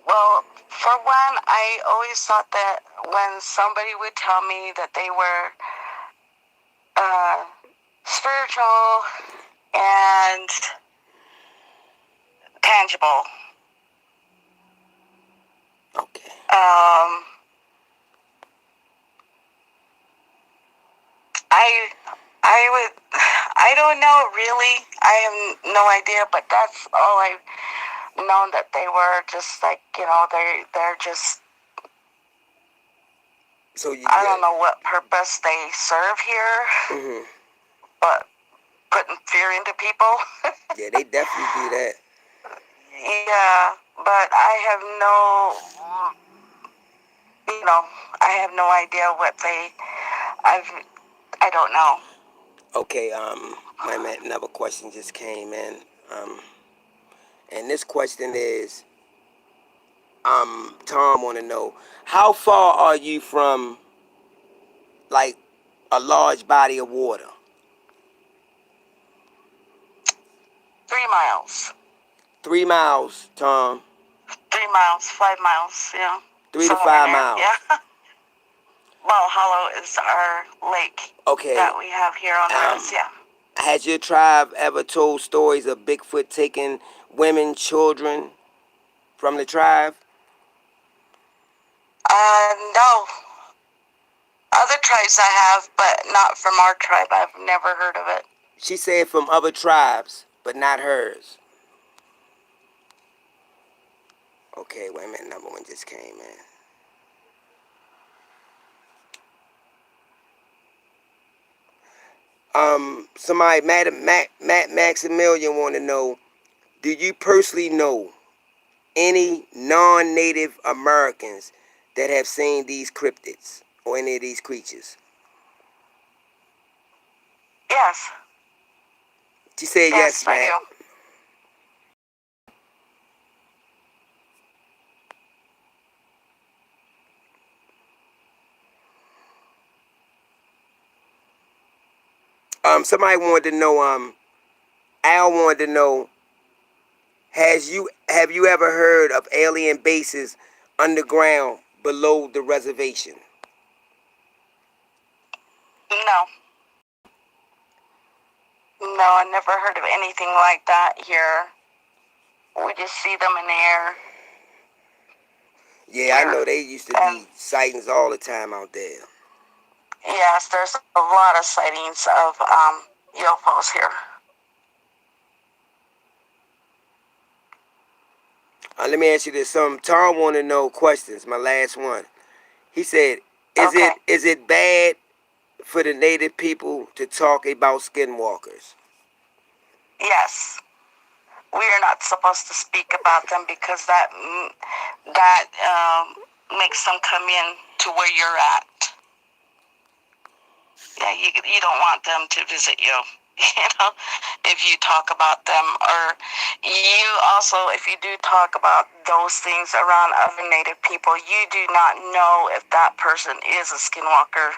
Well, for one, I always thought that when somebody would tell me that they were spiritual and tangible. Okay. I don't know really. I have no idea, but that's all I've known, that they were just like, they're just, So I don't know what purpose they serve here, but putting fear into people. Yeah, they definitely do that. Yeah, but I have I have no idea what I've, I don't know. Okay, wait a minute, another question just came in. Um, and this question is, Tom want to know, how far are you from, like, a large body of water? 3 miles. 3 miles, Tom. 3 miles, 5 miles, yeah. 3 to 5 Somewhere in there, miles. yeah. Ball Hollow is our lake Okay. that we have here on Earth, yeah. Has your tribe ever told stories of Bigfoot taking women, children from the tribe? No. Other tribes I have, but not from our tribe. I've never heard of it. She said from other tribes, but not hers. Okay, wait a minute, another one just came in. Somebody, Matt Maximilian want to know, do you personally know any non-Native Americans that have seen these cryptids or any of these creatures? Yes. She said yes, Yes, I Matt. do. Somebody wanted to know, Al wanted to know, have you ever heard of alien bases underground below the reservation? No. No, I never heard of anything like that here. We just see them in the air. Yeah, I Here. know they used to And be sightings all the time out there. yes, there's a lot of sightings of UFOs here. Let me ask you this. Tom want to know questions. My last one. He said, Okay. is it bad for the native people to talk about skinwalkers?" Yes. We are not supposed to speak about them because that makes them come in to where you're at. Yeah, you don't want them to visit you. You know, if you talk about them, or you also, if you do talk about those things around other Native people, you do not know if that person is a skinwalker.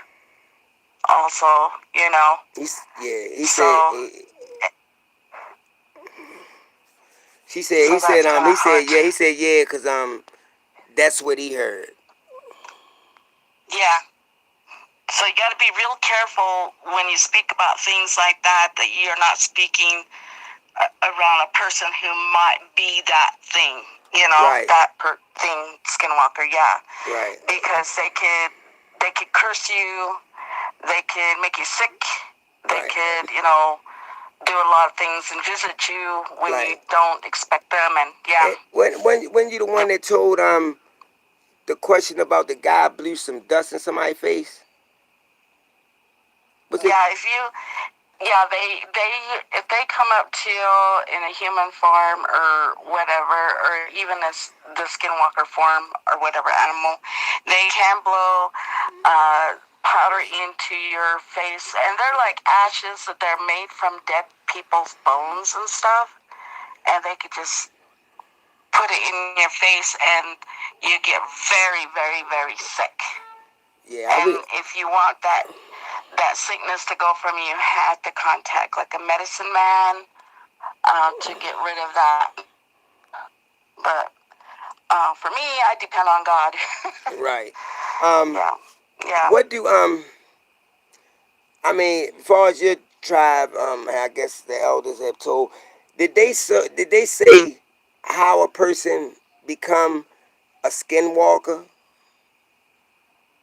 Also, you know. He So, said. She said. so that's kind of hard. Yeah. He said yeah, cause that's what he heard. Yeah. So you got to be real careful when you speak about things like that you're not speaking around a person who might be that thing, Right. that thing, skinwalker, yeah. Right. Because they could curse you, they could make you sick, they Right. could, do a lot of things and visit you when you Right. don't expect them, and yeah. When you the one that told the question about the guy blew some dust in somebody's face? Was it? Yeah, they if they come up to you in a human form or whatever, or even as the skinwalker form or whatever animal, they can blow powder into your face, and they're like ashes that they're made from dead people's bones and stuff, and they could just put it in your face, and you get very, very, very sick. Yeah, I And would. if you want that sickness to go from you, you have to contact like a medicine man to get rid of that. But for me, I depend on God. Right. Yeah, yeah. What do I mean, as far as your tribe, I guess the elders have told, did they say how a person become a skinwalker?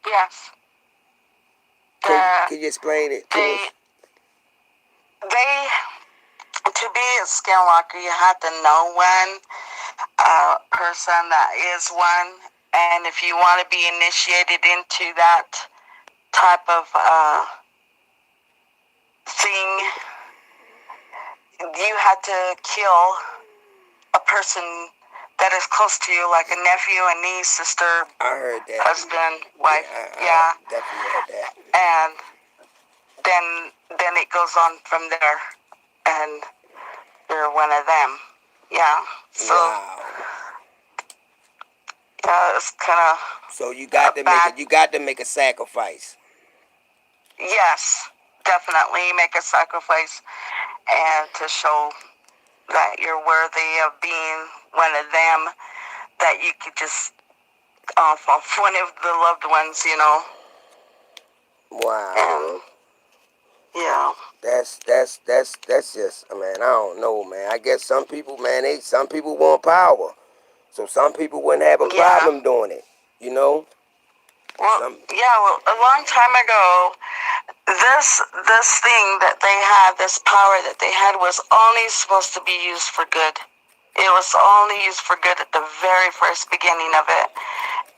Yes. Can you explain it to They us? they to be a skinwalker, you have to know one person that is one, and if you want to be initiated into that type of thing, you have to kill a person that is close to you, like a nephew, a niece, sister, I heard that. husband, wife. I definitely heard that. And then it goes on from there, and you're one of them. Yeah. So Wow. yeah, it's kind of. So you got to make a sacrifice. Yes, definitely make a sacrifice, and to show that you're worthy of being one of them, that you could just off one of the loved ones, you know. Wow. And yeah. That's just, man, I don't know, man. I guess some people, man, some people want power. So some people wouldn't have a problem doing it, you know? Well, well, a long time ago, this thing that they had, this power that they had, was only supposed to be used for good. It was only used for good at the very first beginning of it.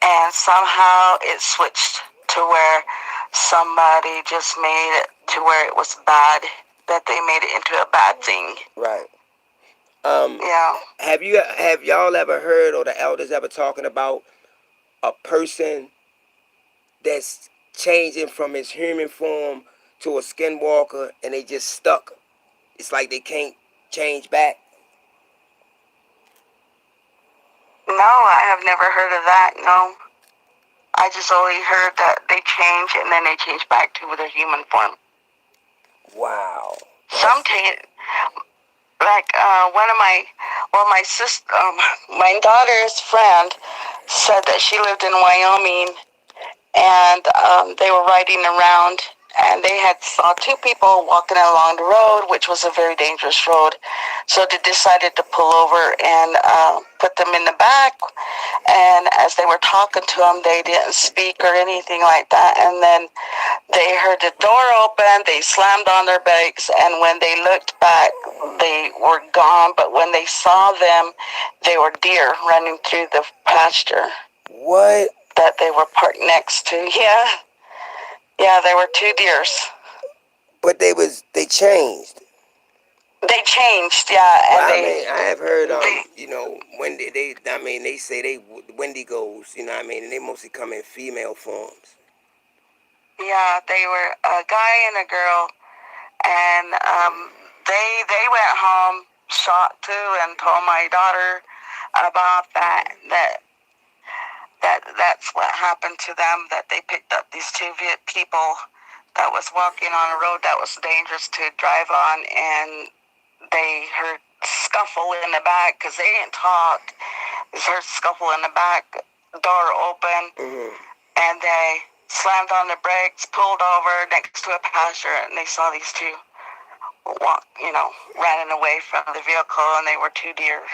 And somehow it switched to where somebody just made it to where it was bad, that they made it into a bad thing. Right. Yeah. Have y'all ever heard, or the elders ever talking about a person that's changing from his human form to a skinwalker and they just stuck? It's like they can't change back. No, I have never heard of that. No. I just only heard that they change and then they change back to their human form. Wow. Some like one of my sister, my daughter's friend said that she lived in Wyoming, and they were riding around, and they had saw two people walking along the road, which was a very dangerous road. So they decided to pull over and put them in the back. And as they were talking to them, they didn't speak or anything like that. And then they heard the door open, they slammed on their brakes, and when they looked back, they were gone. But when they saw them, they were deer running through the pasture. What? That they were parked next to. Yeah. Yeah, there were two deers. But they changed. They changed, yeah. And well, I mean, I have heard, you know, when they say they Wendigos, you know what I mean, and they mostly come in female forms. Yeah, they were a guy and a girl, and they went home shocked too, and told my daughter about that's what happened to them, that they picked up these two people that was walking on a road that was dangerous to drive on, and they heard scuffle in the back because they didn't talk. They heard scuffle in the back, door open, and they slammed on the brakes, pulled over next to a pasture, and they saw these two running away from the vehicle, and they were two deer.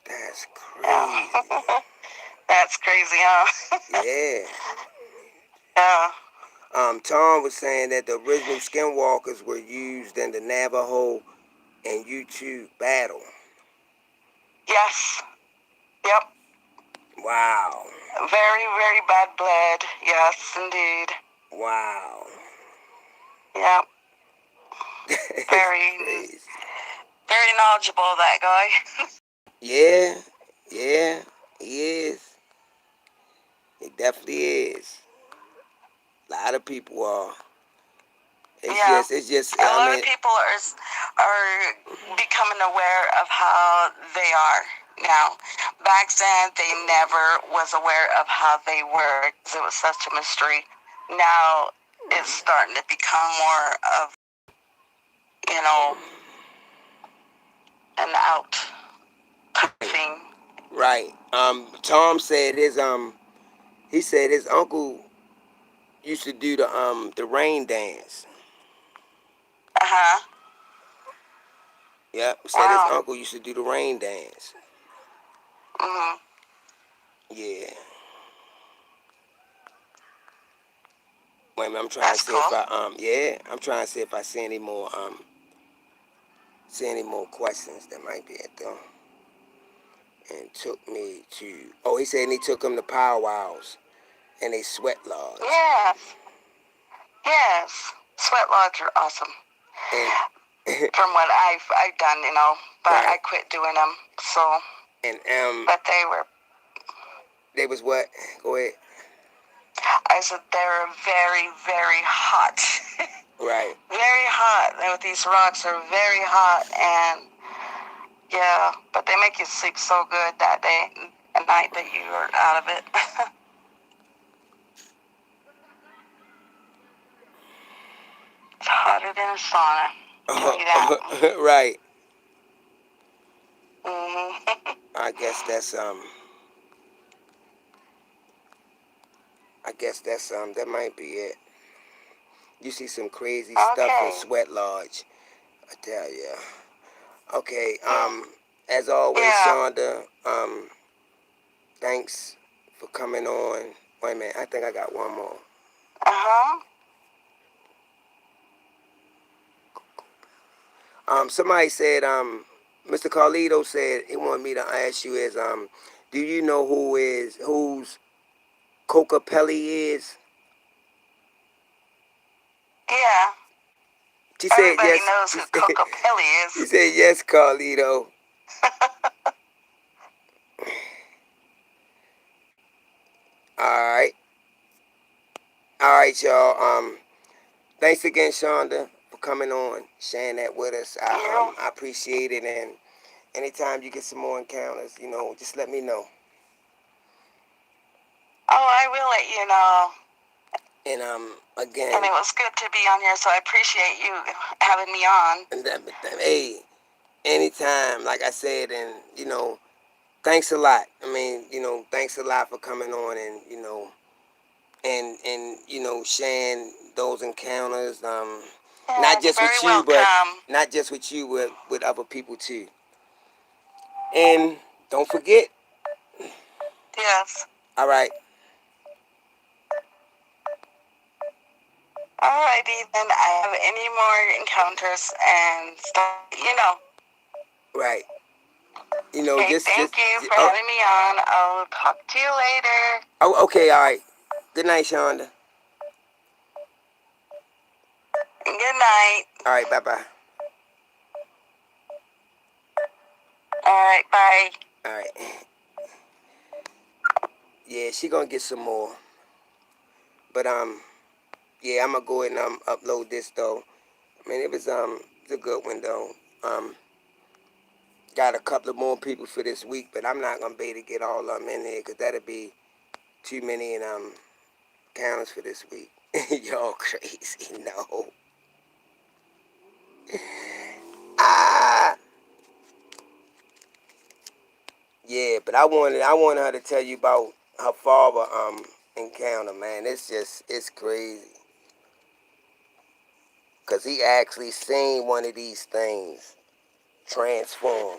That's crazy. Yeah. That's crazy, huh? Yeah. Yeah. Tom was saying that the original skinwalkers were used in the Navajo and Ute battle. Yes. Yep. Wow. Very, very bad blood. Yes, indeed. Wow. Yep. Very, very knowledgeable, that guy. Yeah, he is. He definitely is. A lot of people are. It's just. A lot of people are becoming aware of how they are now. Back then, they never was aware of how they were because it was such a mystery. Now it's starting to become more of, an out thing. Right. Tom said he said his uncle used to do the rain dance. Uh-huh. Yep. Said his uncle used to do the rain dance. Mhm. Yeah. Wait a minute, I'm trying to see if I'm trying to see if I see any more questions that might be at them. And took me to he said he took him to powwows and a sweat lodge. Yes. Yes. Sweat lodge are awesome. from what I've done, but Right. I quit doing them. So, And but they was what? Go ahead. I said they were very, very hot. Right. Very hot. With these rocks are very hot, and yeah, but they make you sleep so good that day, at night, that you are out of it. It's hotter than a sauna. Tell you that. Right. Mhm. I guess that's that might be it. You see some crazy stuff in Okay. Sweat Lodge, I tell ya. Okay, Yeah. as always, Yeah. Shonda, thanks for coming on. Wait a minute, I think I got one more. Uh-huh. Somebody said, Mr. Carlito said he wanted me to ask you is, do you know whose Coca Pelli is? Yeah. She said Everybody yes. knows who Coco Pelli She is. said yes, Carlito. All right, all right, y'all. Thanks again, Shonda, for coming on, sharing that with us. You. I appreciate it, and anytime you get some more encounters, just let me know. Oh, I will let you know. And And again, it was good to be on here, so I appreciate you having me on. and hey, anytime, like I said, and thanks a lot. I mean, thanks a lot for coming on, and sharing those encounters. Not Yeah, you're just very with you, but welcome. not just with you, with other people too. And don't forget. Yes. All right. Alrighty, then I have any more encounters and stuff, Right. Okay, Just thank you for oh, having me on. I'll talk to you later. oh, okay, all right. Good night, Shonda. And good night. All right, bye-bye. Alright, bye. All right. Yeah, she gonna get some more. But yeah, I'm gonna go ahead and upload this though. I mean, it's a good one though. Got a couple of more people for this week, but I'm not gonna be able to get all of them in here because that'd be too many counters for this week. Y'all crazy, no. Ah, yeah, but I wanted her to tell you about her father encounter, man. It's crazy. Cause he actually seen one of these things transform,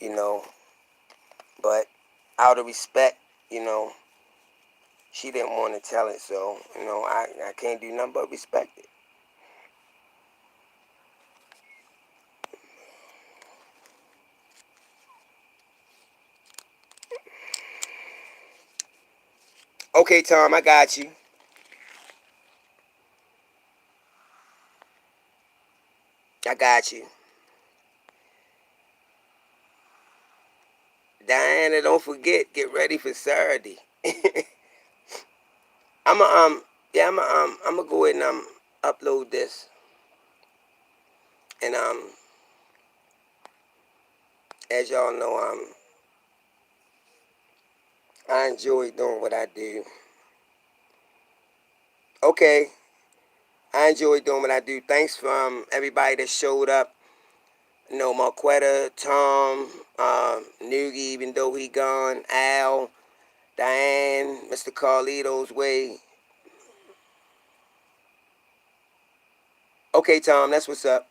you know. But out of respect, you know, she didn't want to tell it, so I can't do nothing but respect it. Okay, Tom, I got you. I got you. Diana, don't forget, get ready for Saturday. I'ma yeah, I'ma go ahead and upload this. And as y'all know, I enjoy doing what I do. Okay, I enjoy doing what I do. Thanks from everybody that showed up. Marquetta, Tom, Noogie, even though he gone, Al, Diane, Mr. Carlito's way. Okay, Tom, that's what's up.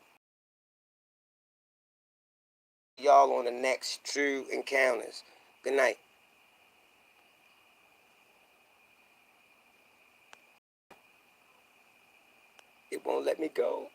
Y'all on the next True Encounters. Good night. It won't let me go.